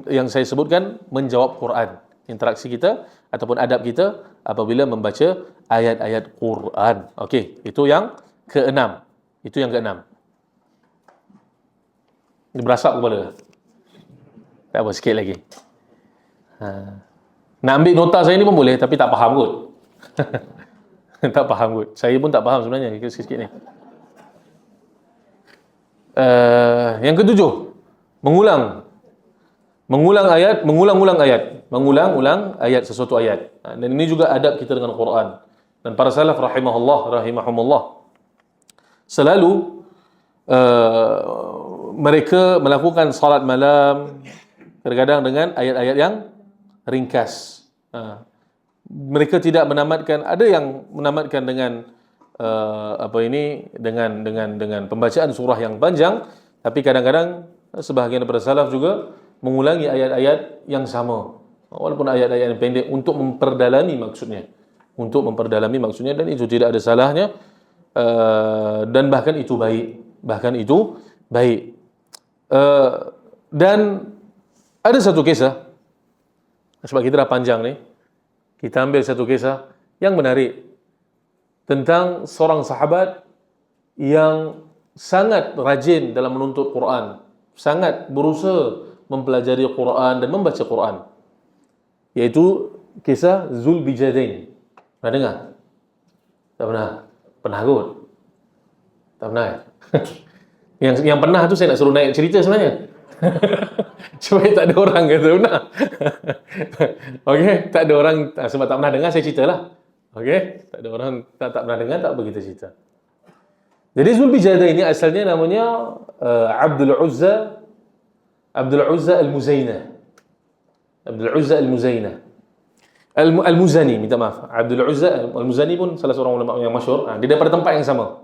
yang saya sebutkan menjawab Quran. Interaksi kita ataupun adab kita apabila membaca ayat-ayat Quran. Okey, itu yang keenam. Ini berasap kepala. Tak apa, sikit lagi. Nak ambil nota saya ni pun boleh, tapi tak faham kot. Tak faham kot. Saya pun tak faham sebenarnya sikit-sikit ni. Yang ketujuh, mengulang ayat sesuatu ayat. Dan ini juga adab kita dengan Quran. Dan para salaf rahimahumullah selalu mereka melakukan salat malam kadang-kadang dengan ayat-ayat yang ringkas. Mereka tidak menamatkan, ada yang menamatkan dengan dengan pembacaan surah yang panjang, tapi kadang-kadang sebahagian daripada salaf juga mengulangi ayat-ayat yang sama walaupun ayat-ayat yang pendek untuk memperdalami maksudnya, dan itu tidak ada salahnya, dan bahkan itu baik. Dan ada satu kisah, sebab kita dah panjang ni, kita ambil satu kisah yang menarik tentang seorang sahabat yang sangat rajin dalam menuntut Quran, sangat berusaha mempelajari Quran dan membaca Quran, iaitu kisah Zulbijadain. Pernah dengar? Tak pernah? Pernah kot? Tak pernah ya? Yang pernah tu saya nak suruh naik cerita sebenarnya. Supaya tak ada orang kata pernah. Okey, tak ada orang, sebab tak pernah dengar saya ceritalah. Okey, tak ada orang tak pernah dengar, tak begitu cerita. Jadi Zulbijadain ini asalnya namanya Abdul Uzza Al-Muzainah. Al-Muzani, minta maaf. Abdul Uzza Al-Muzani pun salah seorang ulama yang masyhur. Dia daripada tempat yang sama.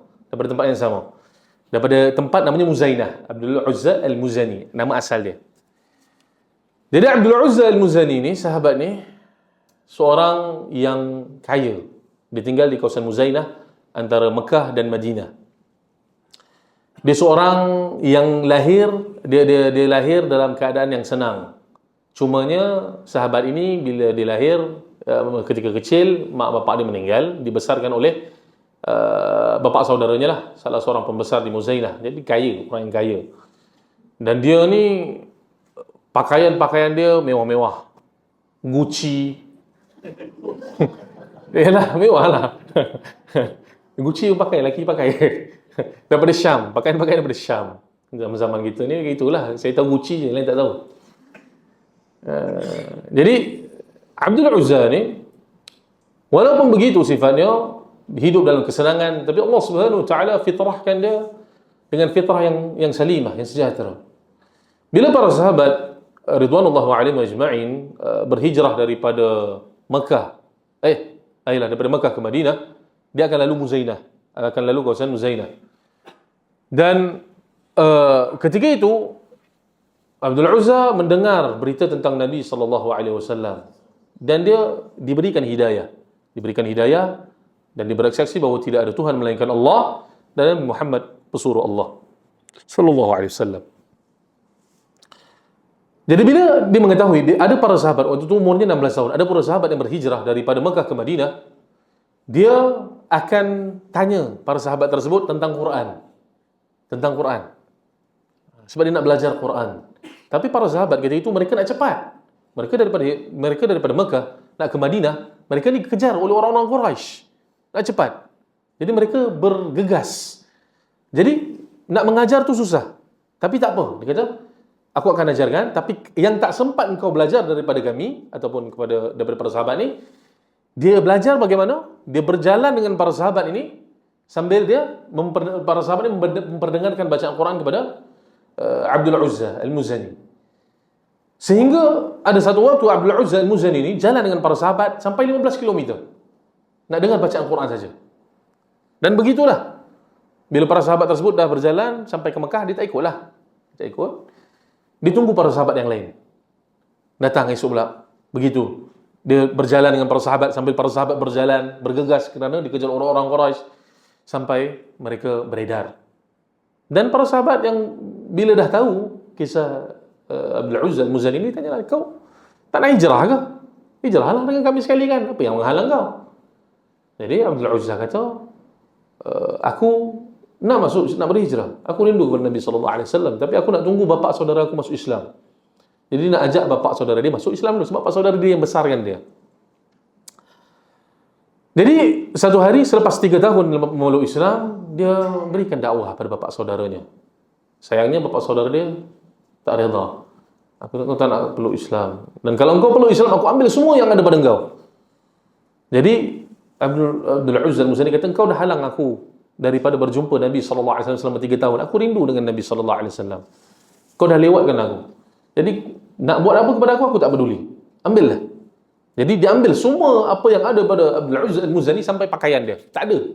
Daripada tempat namanya Muzainah. Abdul Uzza Al-Muzani, nama asal dia. Jadi Abdul Uzza Al-Muzani ni, sahabat ni, seorang yang kaya. Dia tinggal di kawasan Muzainah antara Mekah dan Madinah. Dia seorang yang lahir dalam keadaan yang senang. Cumanya sahabat ini bila dia lahir ketika kecil, mak bapak dia meninggal, dibesarkan oleh bapa saudaranya lah, salah seorang pembesar di Muzainah. Jadi kaya, orang yang kaya. Dan dia ni pakaian dia mewah-mewah. Gucci. Yalah, mewah lah. Gucci pakai, lelaki pakai. Daripada Syam, pakaian daripada Syam. Zaman-zaman kita ni gitulah. Saya tahu Gucci je, lain tak tahu. Jadi Abdul Uzza ni, walaupun begitu sifatnya, hidup dalam kesenangan, tapi Allah Subhanahu wa taala fitrahkan dia dengan fitrah yang salimah, yang sejahtera. Bila para sahabat ridwanullah alaihim ajma'in berhijrah daripada Mekah, daripada Mekah ke Madinah, dia akan lalu kawasan Muzainah. Dan ketika itu Abdul Uzza mendengar berita tentang Nabi SAW dan dia diberikan hidayah dan dia bersaksi bahawa tidak ada Tuhan melainkan Allah dan Muhammad pesuruh Allah sallallahu alaihi wasallam. Jadi bila dia mengetahui ada para sahabat waktu itu umurnya 16 tahun, ada para sahabat yang berhijrah daripada Mekah ke Madinah, dia akan tanya para sahabat tersebut tentang Quran. Tentang Quran. Sebab dia nak belajar Quran. Tapi para sahabat ketika itu mereka nak cepat. Mereka daripada Mekah nak ke Madinah, mereka dikejar oleh orang-orang Quraisy. Nak cepat. Jadi mereka bergegas. Jadi nak mengajar tu susah. Tapi tak apa. Dia kata, aku akan ajarkan, tapi yang tak sempat engkau belajar daripada kami ataupun daripada para sahabat ni, dia belajar bagaimana? Dia berjalan dengan para sahabat ini sambil para sahabat ini memperdengarkan bacaan Quran kepada Abdul Uzza Al-Muzani. Sehingga ada satu waktu Abdul Uzza Al-Muzani ini jalan dengan para sahabat sampai 15 km. Nak dengar bacaan Quran saja. Dan begitulah. Bila para sahabat tersebut dah berjalan sampai ke Mekah, dia tak ikutlah. Dia tak ikut. Ditunggu para sahabat yang lain. Datang esok pula. Begitu. Dia berjalan dengan para sahabat sambil para sahabat berjalan, bergegas kerana dikejar orang-orang Quraisy sampai mereka beredar. Dan para sahabat yang bila dah tahu kisah Abdul Uzza Al-Muzani ini, tanya, kau tak nak hijrah ke? Hijrahlah dengan kami sekali kan. Apa yang menghalang kau? Jadi Abdul Uzza kata, aku nak berhijrah. Aku rindu kepada Nabi SAW, tapi aku nak tunggu bapa saudara aku masuk Islam. Jadi nak ajak bapa saudara dia masuk Islam dulu, sebab bapa saudara dia yang besarkan dia. Jadi satu hari selepas 3 tahun memeluk Islam, dia berikan dakwah pada bapa saudaranya. Sayangnya bapa saudara dia tak redha. Aku tak nak peluk Islam. Dan kalau engkau peluk Islam, aku ambil semua yang ada pada engkau. Jadi Abdul Uzza Al-Muzani kata, engkau dah halang aku daripada berjumpa Nabi SAW selama 3 tahun. Aku rindu dengan Nabi SAW. Kau dah lewatkan aku. Jadi nak buat apa kepada aku tak peduli. Ambillah. Jadi dia ambil semua apa yang ada pada Abdul Uzza Al-Muzani sampai pakaian dia. Tak ada.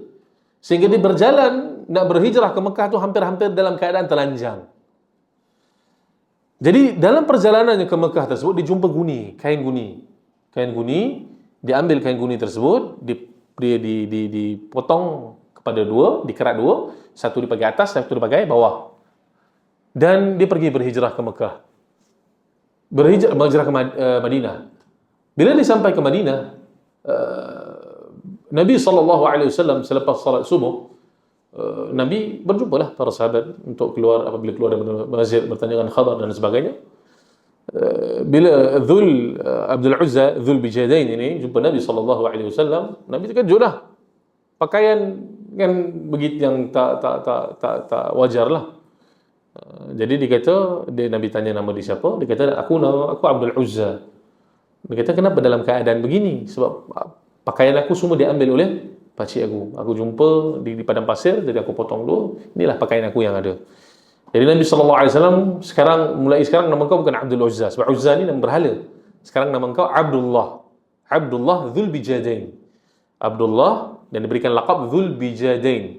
Sehingga dia berjalan nak berhijrah ke Mekah tu hampir-hampir dalam keadaan telanjang. Jadi dalam perjalanannya ke Mekah tersebut, dia jumpa guni, kain guni. Kain guni, dia ambil kain guni tersebut, dipotong kepada dua, dikerat dua, satu dipakai atas, satu dipakai bawah. Dan dia pergi berhijrah ke Mekah. Berhijrah ke Madinah. Bila dia sampai ke Madinah, Nabi SAW selepas salat subuh, Nabi berjumpalah para sahabat untuk apabila keluar dari masjid, bertanyakan khabar dan sebagainya. Bila Abdul Uzza Dzul Bijadain ini jumpa Nabi SAW, Nabi terkejutlah. Pakaian kan begitu yang tak wajarlah. Jadi Nabi tanya nama dia siapa? Dia kata, aku Abdul Uzza. Dia kata, kenapa dalam keadaan begini? Sebab pakaian aku semua diambil oleh pakcik aku. Aku jumpa di padang pasir, jadi aku potong dulu. Inilah pakaian aku yang ada. Jadi Nabi SAW mulai sekarang nama kau bukan Abdul Uzza. Sebab Uzza ni nama berhala. Sekarang nama kau Abdullah. Abdullah Dzul Bijadain. Abdullah, dan diberikan laqab Dzul Bijadain.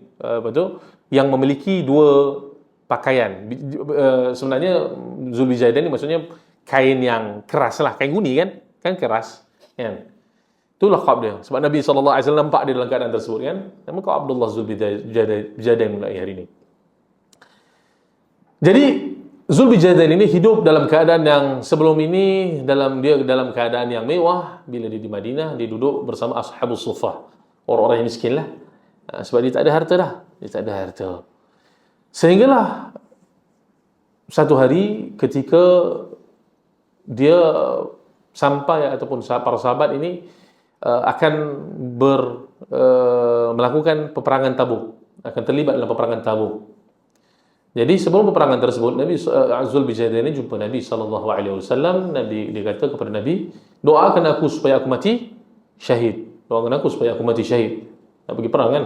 Yang memiliki dua pakaian. Sebenarnya Dzul Bijadain ni maksudnya kain yang keras lah. Kain guni kan? Kan keras. Kan? Itu laqab dia. Sebab Nabi SAW nampak dia dalam keadaan tersebut kan. Nama kau Abdullah Dzul Bijadain mulai hari ini. Jadi Dzul Bijadain ini hidup dalam keadaan yang sebelum ini, dia dalam keadaan yang mewah. Bila dia di Madinah, dia duduk bersama Ashabus Suffah, orang-orang yang miskin lah. Sebab dia tak ada harta dah. Dia tak ada harta. Sehinggalah satu hari ketika dia sampai, ataupun para sahabat ini akan melakukan peperangan Tabuk, akan terlibat dalam peperangan Tabuk. Jadi sebelum peperangan tersebut, Nabi Dzul Bijadain ini jumpa Nabi SAW. Nabi dia kata kepada Nabi, doakan aku supaya aku mati syahid. Doakan aku supaya aku mati syahid. Nak pergi perang kan?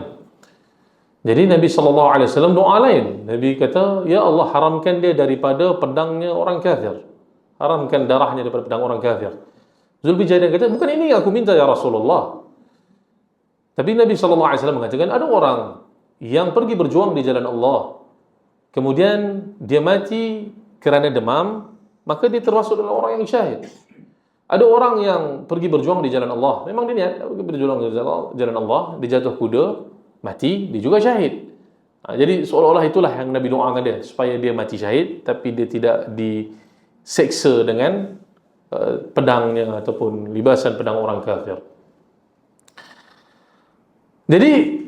Jadi Nabi SAW doa lain. Nabi kata, ya Allah, haramkan dia daripada pedangnya orang kafir. Haramkan darahnya daripada pedang orang kafir. Dzul Bijadain kata, bukan ini yang aku minta ya Rasulullah. Tapi Nabi SAW mengatakan, ada orang yang pergi berjuang di jalan Allah, kemudian dia mati kerana demam, maka dia termasuk dalam orang yang syahid. Ada orang yang pergi berjuang di jalan Allah, memang dia niat pergi berjuang di jalan Allah, dia jatuh kuda, mati, dia juga syahid. Jadi seolah-olah itulah yang Nabi doakan dia, supaya dia mati syahid, tapi dia tidak diseksa dengan pedangnya ataupun libasan pedang orang kafir. Jadi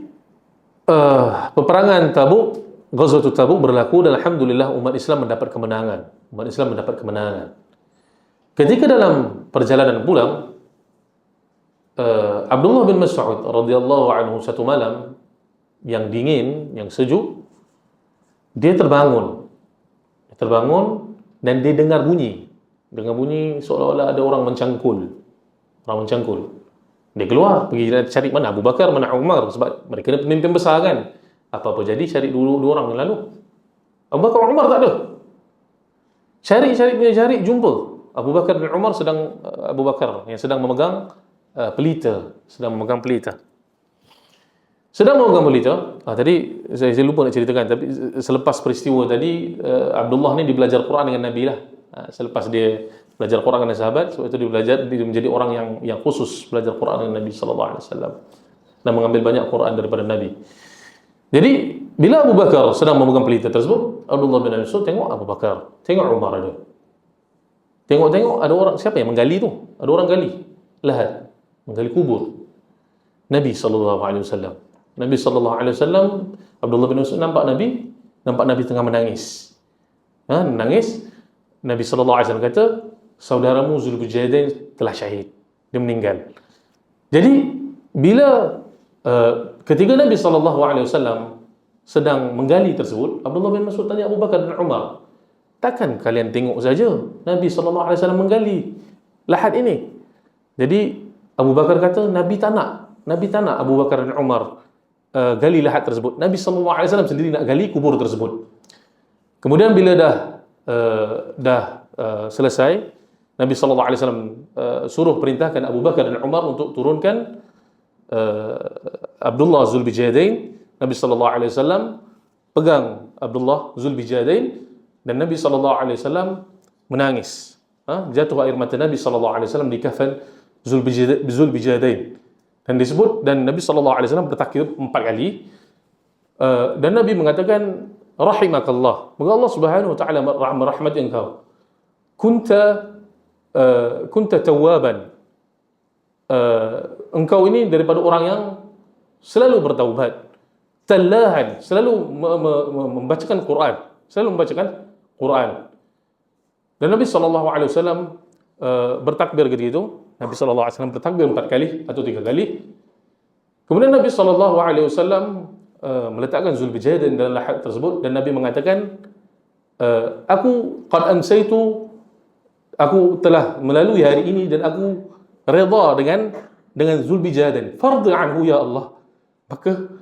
peperangan Tabuk, Ghazwatul Tabuk berlaku dan alhamdulillah umat Islam mendapat kemenangan. Umat Islam mendapat kemenangan. Ketika dalam perjalanan pulang, Abdullah bin Mas'ud radhiyallahu anhu satu malam yang dingin, yang sejuk, dia terbangun dan dia dengar bunyi seolah-olah ada orang mencangkul. Dia keluar pergi cari mana Abu Bakar, mana Umar, sebab mereka ni pemimpin besar kan. Apa-apa jadi cari dulu dua orang yang lalu. Abu Bakar dan Umar tak ada. Cari jumpa. Abu Bakar dan Umar Abu Bakar yang sedang memegang pelita. Sedang memegang pelita. Tadi saya lupa nak ceritakan, tapi selepas peristiwa tadi Abdullah ni dia belajar Quran dengan Nabi lah. Selepas dia belajar Quran dengan sahabat, sebab itu dia menjadi orang yang khusus belajar Quran dengan Nabi sallallahu alaihi wasallam dan mengambil banyak Quran daripada Nabi. Jadi bila Abu Bakar sedang memegang pelita tersebut, Abdullah bin Mas'ud tengok Abu Bakar, tengok Umar ada. Tengok ada orang, siapa yang menggali tu? Ada orang gali lahat, menggali kubur Nabi sallallahu alaihi wasallam. Nabi sallallahu alaihi wasallam, Abdullah bin Mas'ud nampak Nabi tengah menangis. Menangis. Nabi sallallahu alaihi wasallam kata, saudaramu Zulbijadain telah syahid, dia meninggal. Jadi bila ketika Nabi sallallahu alaihi wasallam sedang menggali tersebut, Abdullah bin Mas'ud tanya Abu Bakar dan Umar, takkan kalian tengok saja Nabi sallallahu alaihi wasallam menggali lahat ini? Jadi Abu Bakar kata, Nabi tak nak Abu Bakar dan Umar gali lahat tersebut. Nabi sallallahu alaihi wasallam sendiri nak gali kubur tersebut. Kemudian bila dah selesai, Nabi sallallahu alaihi wasallam suruh perintahkan Abu Bakar dan Umar untuk turunkan Abdullah Zulbijadain. Nabi sallallahu alaihi wasallam pegang Abdullah Zulbijadain dan Nabi sallallahu alaihi wasallam menangis. Jatuh air mata Nabi sallallahu alaihi wasallam di kafan Zulbijadain. Dan Nabi sallallahu alaihi wasallam bertakbir 4 kali. Dan Nabi mengatakan, rahimakallah, moga Allah Subhanahu wa taala merahmati engkau. Kunta tawwaban. Engkau ini daripada orang yang selalu bertaubat. Tallahan, selalu membacakan Quran. Dan Nabi sallallahu alaihi wasallam bertakbir ketika itu. Nabi sallallahu alaihi wasallam bertakbir 4 kali atau 3 kali. Kemudian Nabi sallallahu alaihi wasallam meletakkan Zulbijadain dalam lahat tersebut dan Nabi mengatakan, aku telah melalui hari ini dan aku redha dengan Zulbijadain. Fardhi anhu ya Allah. Maka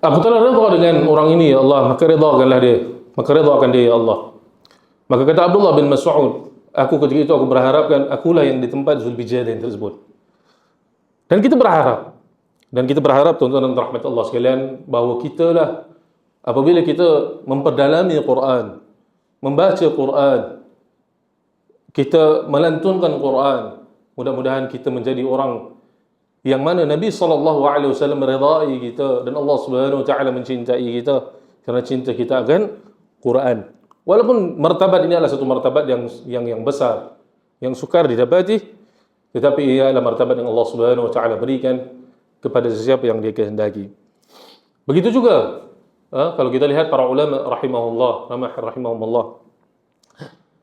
aku telah redha dengan orang ini ya Allah, maka redhakanlah dia. Maka redhakan dia ya Allah. Maka kata Abdullah bin Mas'ud, aku ketika itu aku berharapkan akulah yang di tempat Zulbijadain tersebut. Dan kita berharap tuan-tuan dan rahmat Allah sekalian, bahawa kita lah apabila kita memperdalami Quran, membaca Quran, kita melantunkan Quran, mudah-mudahan kita menjadi orang yang mana Nabi SAW meridai kita dan Allah Subhanahu Wa Taala mencintai kita kerana cinta kita akan Quran. Walaupun martabat ini adalah satu martabat yang besar, yang sukar didapati, tetapi ia adalah martabat yang Allah Subhanahu Wa Taala berikan kepada sesiapa yang Dia kehendaki. Begitu juga kalau kita lihat para ulama rahimahumullah,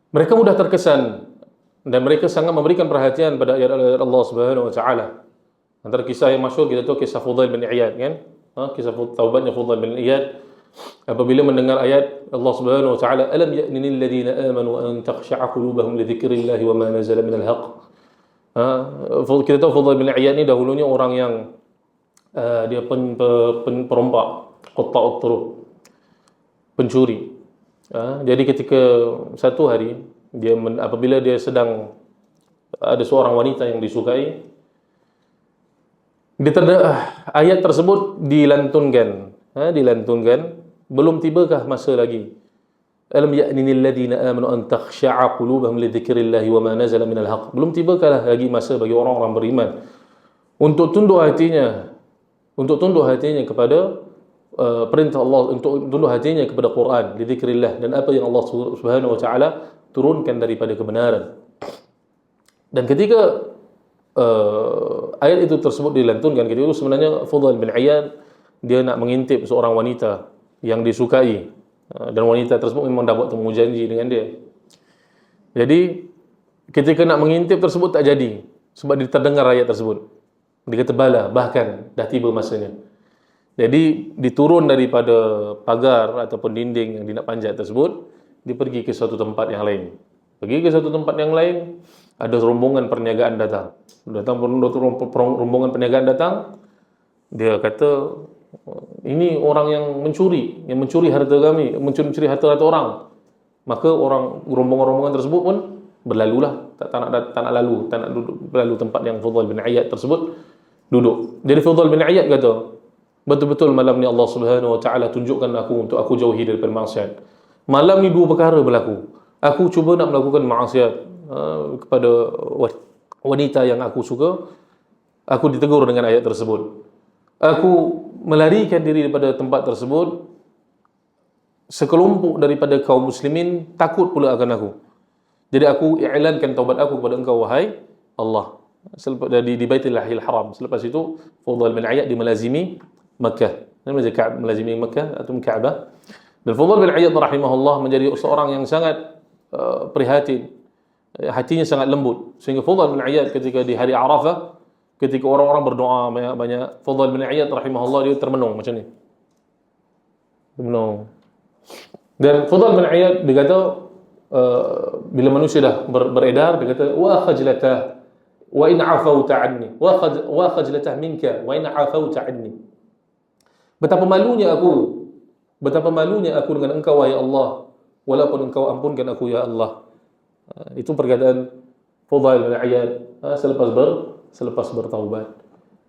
mereka mudah terkesan dan mereka sangat memberikan perhatian pada ayat-ayat Allah Subhanahu Wa Taala. Antara kisah yang masyhur kita tahu kisah Fudail bin Iyad kan? Kisah taubatnya Fudail bin Iyad apabila mendengar ayat Allah Subhanahu wa taala, alam ya'nil ladzina amanu an takhsha'a qulubuhum li dzikrillah wa ma nazala minal haqq. Kita tahu Fudail bin Iyad ni dahulunya orang yang dia perompak, qatta'ut turuq, pencuri. Jadi ketika satu hari apabila dia sedang ada seorang wanita yang disukai, ayat tersebut dilantunkan, belum tibakah masa lagi. Alam ya'nil ladzina amanu an takhsha'a qulubuhum li dzikrillahi wa ma nazala minal haqq. Belum tibakah lagi masa bagi orang-orang beriman untuk tunduk hatinya kepada perintah Allah, untuk tunduk hatinya kepada Quran, li dzikrillah, dan apa yang Allah Subhanahu wa taala turunkan daripada kebenaran. Dan ketika ayat itu tersebut dilantunkan, ketika itu sebenarnya Fudail bin Iyad dia nak mengintip seorang wanita yang disukai, dan wanita tersebut memang dah buat temu janji dengan dia. Jadi ketika nak mengintip tersebut tak jadi sebab dia terdengar ayat tersebut. Dia kata bala, bahkan dah tiba masanya. Jadi diturun daripada pagar ataupun dinding yang dia nak panjat tersebut, dia pergi ke suatu tempat yang lain. Ada rombongan perniagaan datang. Rombongan perniagaan datang. Dia kata, ini orang yang mencuri harta kami, mencuri harta orang. Maka rombongan tersebut pun berlalulah, tak nak berlalu tempat yang Fudail bin Iyad tersebut duduk. Jadi Fudail bin Iyad kata, betul-betul malam ni Allah Subhanahu wa taala tunjukkan aku untuk aku jauhi daripada maksiat. Malam ni dua perkara berlaku. Aku cuba nak melakukan maksiat kepada wanita yang aku suka. Aku ditegur dengan ayat tersebut. Aku melarikan diri daripada tempat tersebut. Sekelompok daripada kaum muslimin takut pula akan aku. Jadi aku i'lankan taubat aku kepada engkau wahai Allah. Selepas di Baitullahil Haram. Selepas itu Fudail bin Iyad melazimi Makkah. Melazimi Makkah atau Kaabah. Dan Fudail bin Iyad rahimahullah menjadi seorang yang sangat prihatin. Hatinya sangat lembut. Sehingga Fudail bin Iyad ketika di hari Arafah, ketika orang-orang berdoa banyak, Fudail bin Iyad rahimahullah dia termenung macam ni. Termenung. Dan Fudail bin Iyad dia kata, bila manusia dah beredar, dia kata, wa khajlatah wa in afauta anni, wa khajlatah minka wa in afauta anni. Betapa malunya aku dengan engkau wahai Allah, walaupun engkau ampunkan aku ya Allah. Itu perkataan Fudail bin Iyad selepas bertaubat.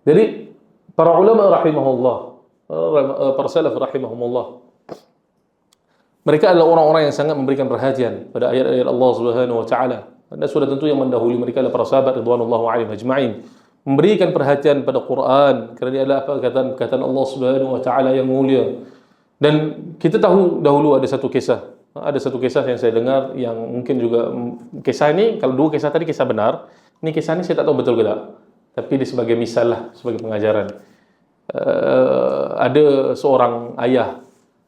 Jadi para ulama rahimahullah, para salaf rahimahumullah, mereka adalah orang-orang yang sangat memberikan perhatian pada ayat-ayat Allah Subhanahu wa taala. Dan sudah tentu yang mendahului mereka adalah para sahabat radhiyallahu alaihim ajma'in, memberikan perhatian pada Quran kerana dia adalah perkataan Allah Subhanahu wa taala yang mulia. Dan kita tahu dahulu ada satu kisah yang saya dengar yang mungkin juga kisah ini, kalau dua kisah tadi kisah benar, ini kisah ini saya tak tahu betul ke tak, tapi dia sebagai misal lah, sebagai pengajaran. Ada seorang ayah,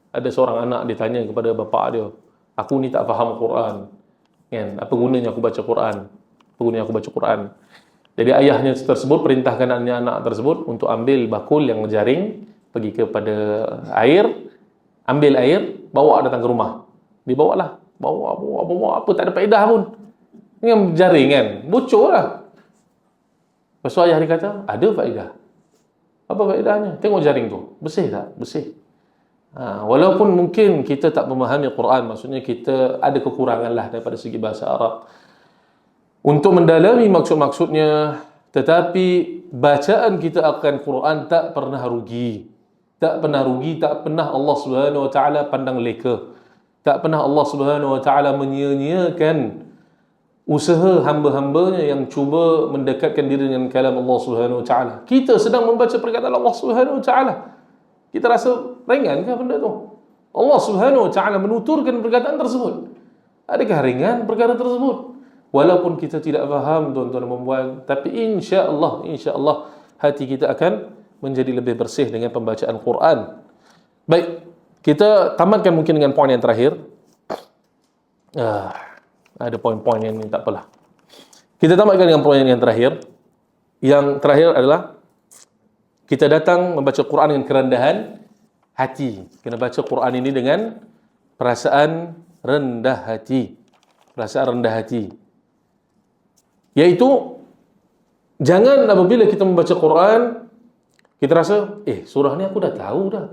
ada seorang anak ditanya kepada bapa dia, aku ni tak faham Quran kan, apa gunanya aku baca Quran? Jadi ayahnya tersebut perintahkan anak tersebut untuk ambil bakul yang jaring, pergi kepada air, ambil air, bawa datang ke rumah. Dibawalah, bawa apa, tak ada faedah pun. Dengan jaring kan, bocor lah. Lepas tu ayah dia kata, ada faedah. Apa faedahnya? Tengok jaring tu, bersih tak? Bersih. Walaupun mungkin kita tak memahami Quran, maksudnya kita ada kekurangan lah daripada segi bahasa Arab untuk mendalami maksud-maksudnya, tetapi bacaan kita akan Quran tak pernah rugi. Tak pernah Allah Subhanahu wa taala pandang leka. Tak pernah Allah Subhanahu wa taala menyia-nyiakan usaha hamba-hambanya yang cuba mendekatkan diri dengan kalam Allah Subhanahu wa taala. Kita sedang membaca perkataan Allah Subhanahu wa taala. Kita rasa ringan ke benda tu? Allah Subhanahu wa taala menuturkan perkataan tersebut. Adakah ringan perkara tersebut? Walaupun kita tidak faham tuan-tuan dan puan-puan, tapi insya-Allah hati kita akan menjadi lebih bersih dengan pembacaan Quran. Baik, kita tamatkan mungkin dengan poin yang terakhir. Ada poin-poin yang tak apalah. Kita tamatkan dengan poin yang terakhir. Yang terakhir adalah kita datang membaca Quran dengan kerendahan hati. Kena baca Quran ini dengan perasaan rendah hati. Iaitu Jangan apabila kita membaca Quran, kita rasa, surah ni aku dah tahu dah.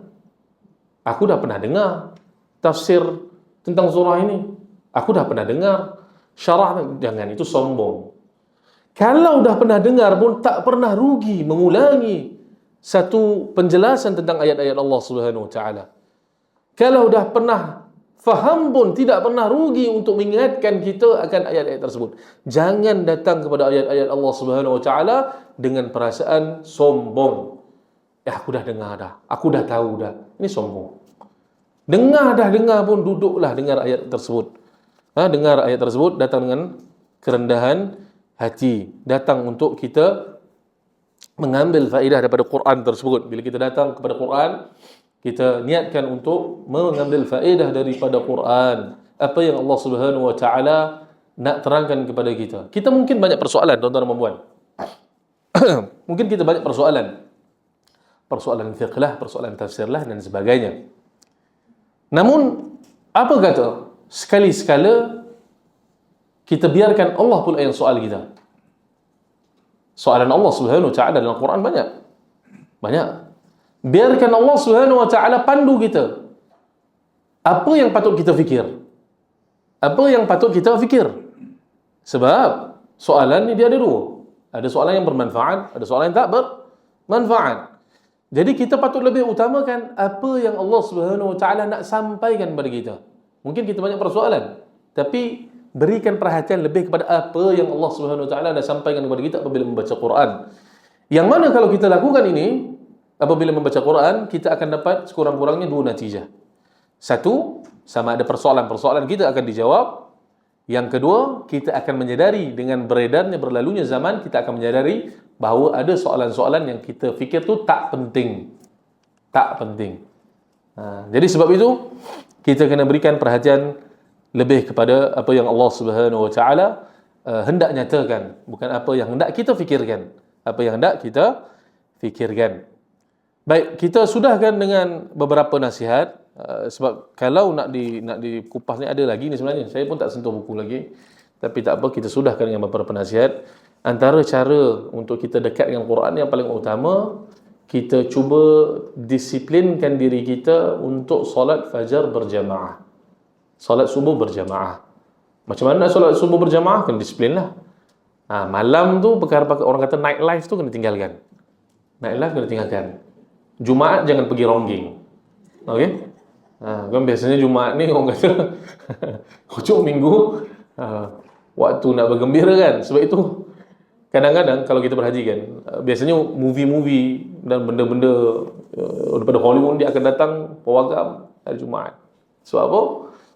Aku dah pernah dengar tafsir tentang surah ini. Aku dah pernah dengar syarah. Jangan, itu sombong. Kalau dah pernah dengar pun tak pernah rugi mengulangi satu penjelasan tentang ayat-ayat Allah Subhanahu Wa Taala. Kalau dah pernah faham pun tidak pernah rugi untuk mengingatkan kita akan ayat-ayat tersebut. Jangan datang kepada ayat-ayat Allah Subhanahu Wa Taala dengan perasaan sombong. Aku dah dengar dah, aku dah tahu dah. Ini sombong. Dengar pun duduklah dengar ayat tersebut. Dengar ayat tersebut, datang dengan kerendahan hati, datang untuk kita mengambil faedah daripada Quran tersebut. Bila kita datang kepada Quran, kita niatkan untuk mengambil faedah daripada Quran, apa yang Allah Subhanahu Wa Taala nak terangkan kepada kita. Kita mungkin banyak persoalan, tuan-tuan dan puan. Mungkin kita banyak persoalan fiqh lah, persoalan tafsir lah dan sebagainya. Namun apa kata, sekali-sekala kita biarkan Allah pula yang soal kita. Soalan Allah Subhanahu Wa Taala dalam Quran banyak. Biarkan Allah Subhanahu Wa Taala pandu kita. Apa yang patut kita fikir? Sebab soalan ni dia ada dua. Ada soalan yang bermanfaat, ada soalan yang tak bermanfaat. Jadi kita patut lebih utamakan apa yang Allah Subhanahu Wa Taala nak sampaikan kepada kita. Mungkin kita banyak persoalan, tapi berikan perhatian lebih kepada apa yang Allah Subhanahu Wa Taala nak sampaikan kepada kita apabila membaca Quran. Yang mana kalau kita lakukan ini, apabila membaca Quran, kita akan dapat sekurang-kurangnya dua natijah. Satu, sama ada persoalan-persoalan kita akan dijawab. Yang kedua, kita akan menyadari dengan beredarnya, berlalunya zaman, kita akan menyadari bahawa ada soalan-soalan yang kita fikir tu tak penting. Jadi sebab itu, kita kena berikan perhatian lebih kepada apa yang Allah Subhanahu Wa Taala hendak nyatakan, bukan apa yang hendak kita fikirkan. Baik, kita sudahkan dengan beberapa nasihat. Sebab kalau nak dikupas ni ada lagi ni sebenarnya. Saya pun tak sentuh buku lagi. Tapi tak apa, kita sudahkan dengan beberapa nasihat. Antara cara untuk kita dekat dengan Quran yang paling utama, kita cuba disiplinkan diri kita untuk solat fajar berjamaah. Solat subuh berjamaah. Macam mana nak solat subuh berjamaah? Kena disiplin lah. Malam tu perkara orang kata night life tu kena tinggalkan. Jumaat jangan pergi rongging. Okey? Kan biasanya Jumaat ni orang kata hujung minggu waktu nak bergembira kan. Sebab itu kadang-kadang kalau kita perhatikan, biasanya movie-movie dan benda-benda daripada Hollywood dia akan datang pawagam hari Jumaat. Sebab apa?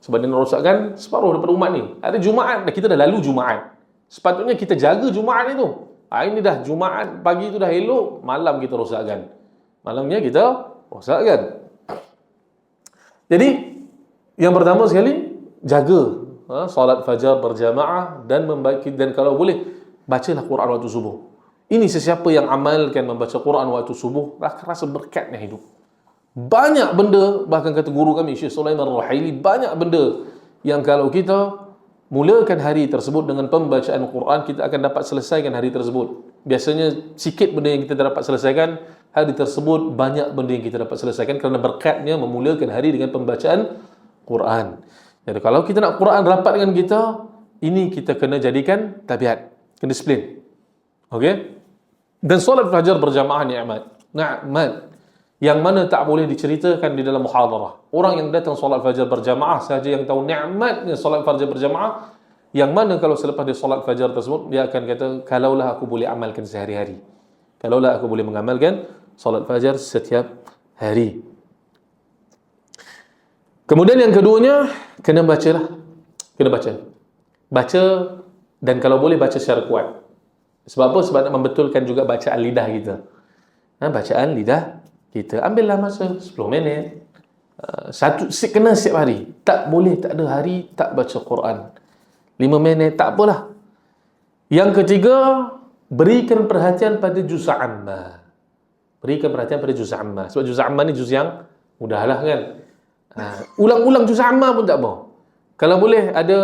Sebab dia merosakkan separuh daripada umat ni. Ada Jumaat, kita dah lalu Jumaat. Sepatutnya kita jaga Jumaat itu. Ini dah Jumaat, pagi tu dah elok, malam kita rosakkan. Jadi, yang pertama sekali, jaga solat fajar berjamaah dan kalau boleh, bacalah Quran waktu subuh. Ini sesiapa yang amalkan membaca Quran waktu subuh, rasa berkatnya hidup. Banyak benda, bahkan kata guru kami, Syekh Sulaiman Ar-Ruhaili, banyak benda yang kalau kita mulakan hari tersebut dengan pembacaan Quran, kita akan dapat selesaikan hari tersebut. Biasanya sikit benda yang kita dapat selesaikan, hari tersebut banyak benda yang kita dapat selesaikan kerana berkatnya memulakan hari dengan pembacaan Quran. Jadi kalau kita nak Quran rapat dengan kita, ini kita kena jadikan tabiat, kena disiplin. Okey? Dan solat fajar berjamaah nikmat. Yang mana tak boleh diceritakan di dalam muhadarah. Orang yang datang solat fajar berjamaah saja yang tahu nikmatnya solat fajar berjamaah, yang mana kalau selepas dia solat fajar tersebut, dia akan kata, kalaulah aku boleh amalkan sehari-hari. Kalaulah aku boleh mengamalkan solat fajar setiap hari. Kemudian yang keduanya, kena bacalah. Baca, dan kalau boleh baca secara kuat. Sebab apa? Sebab nak membetulkan juga bacaan lidah kita. Bacaan lidah kita. Ambillah masa 10 minit. Kena setiap hari. Tak boleh tak ada hari tak baca Quran. 5 minit, tak apalah. Yang ketiga, berikan perhatian pada juz amma. Sebab juz amma ni juz yang mudahlah kan. Ulang-ulang juz amma pun tak apa. Kalau boleh ada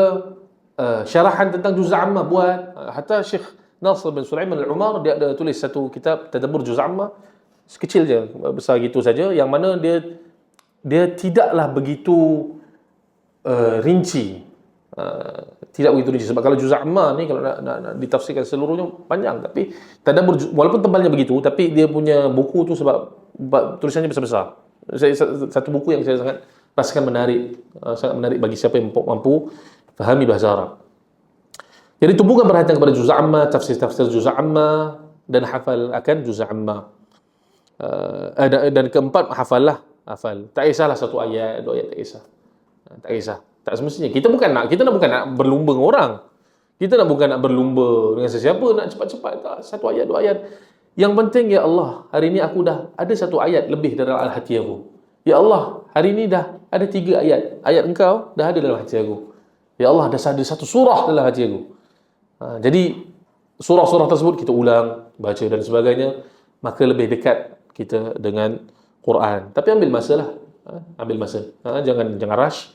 syarahan tentang juz amma, buat. Hatta Syekh Nasr bin Sulaiman al-Umar, dia ada tulis satu kitab Tadabbur Juz' Amma, sekecil je, besar gitu saja, yang mana dia tidaklah begitu rinci. Tidak begitu rinci, sebab kalau Juz' Amma ni kalau nak ditafsirkan seluruhnya panjang, tapi Tadabbur walaupun tebalnya begitu, tapi dia punya buku tu sebab tulisannya besar-besar. Satu buku yang saya sangat rasakan sangat menarik bagi siapa yang mampu fahami bahasa Arab. Jadi tumpukan perhatian kepada Juz' Amma, tafsir Juz' Amma, dan hafal akan Juz' Amma. Dan keempat, hafal. Tak kisahlah satu ayat, dua ayat, tak kisah. Tak kisah. Tak semestinya. Kita bukan nak berlumba dengan orang. Kita bukan nak berlumba dengan sesiapa, nak cepat-cepat. Tak, satu ayat, dua ayat. Yang penting, ya Allah, hari ini aku dah ada satu ayat lebih dalam hati aku. Ya Allah, hari ini dah ada 3 ayat. Ayat engkau dah ada dalam hati aku. Ya Allah, dah ada satu surah dalam hati aku. Jadi surah-surah tersebut kita ulang, baca dan sebagainya, maka lebih dekat kita dengan Quran. Tapi ambil masa lah. Ambil masa. Jangan rush.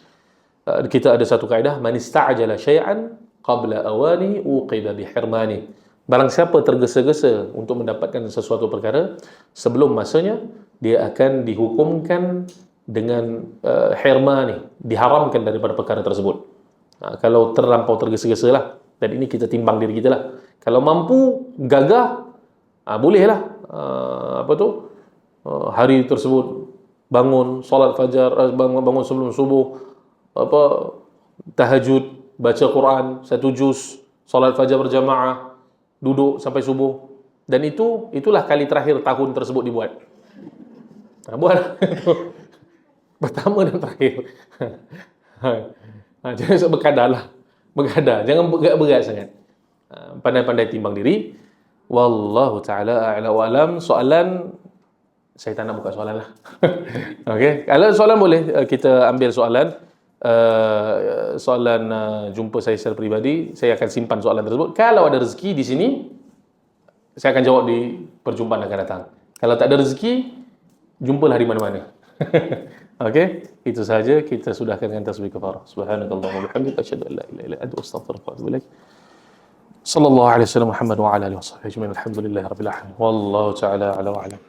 Kita ada satu kaedah, man ista'jala syai'an qabla awani uqiba bihirmani. Barang siapa tergesa-gesa untuk mendapatkan sesuatu perkara sebelum masanya, dia akan dihukumkan dengan hirmani, diharamkan daripada perkara tersebut. Kalau terlampau tergesa-gesa lah. Dan ini kita timbang diri kita lah. Kalau mampu gagah, bolehlah hari tersebut bangun solat fajar, bangun sebelum subuh, tahajud, baca Quran 1 juz, solat fajar berjamaah, duduk sampai subuh. Dan itulah kali terakhir tahun tersebut dibuat. Buat pertama dan terakhir. Jangan berkadar lah. Jangan berat sangat. Pandai-pandai timbang diri. Wallahu ta'ala a'la wa alam. Soalan, saya tak nak buka soalan lah. Okay. Kalau soalan boleh kita ambil soalan. Jumpa saya secara peribadi. Saya akan simpan soalan tersebut. Kalau ada rezeki di sini, saya akan jawab di perjumpaan akan datang. Kalau tak ada rezeki, jumpalah di mana-mana. Okey, itu sahaja. Kita sudahkan dengan tasbih kafarah. Subhanakallahumma wa bihamdika asyhadu an la ilaha illa anta astaghfiruka wa atubu ilaik. Sallallahu alaihi wasallam Muhammad wa ala alihi washabbihi ajma'in. Alhamdulillahirabbil alamin. Wallahu ta'ala ala wa alam.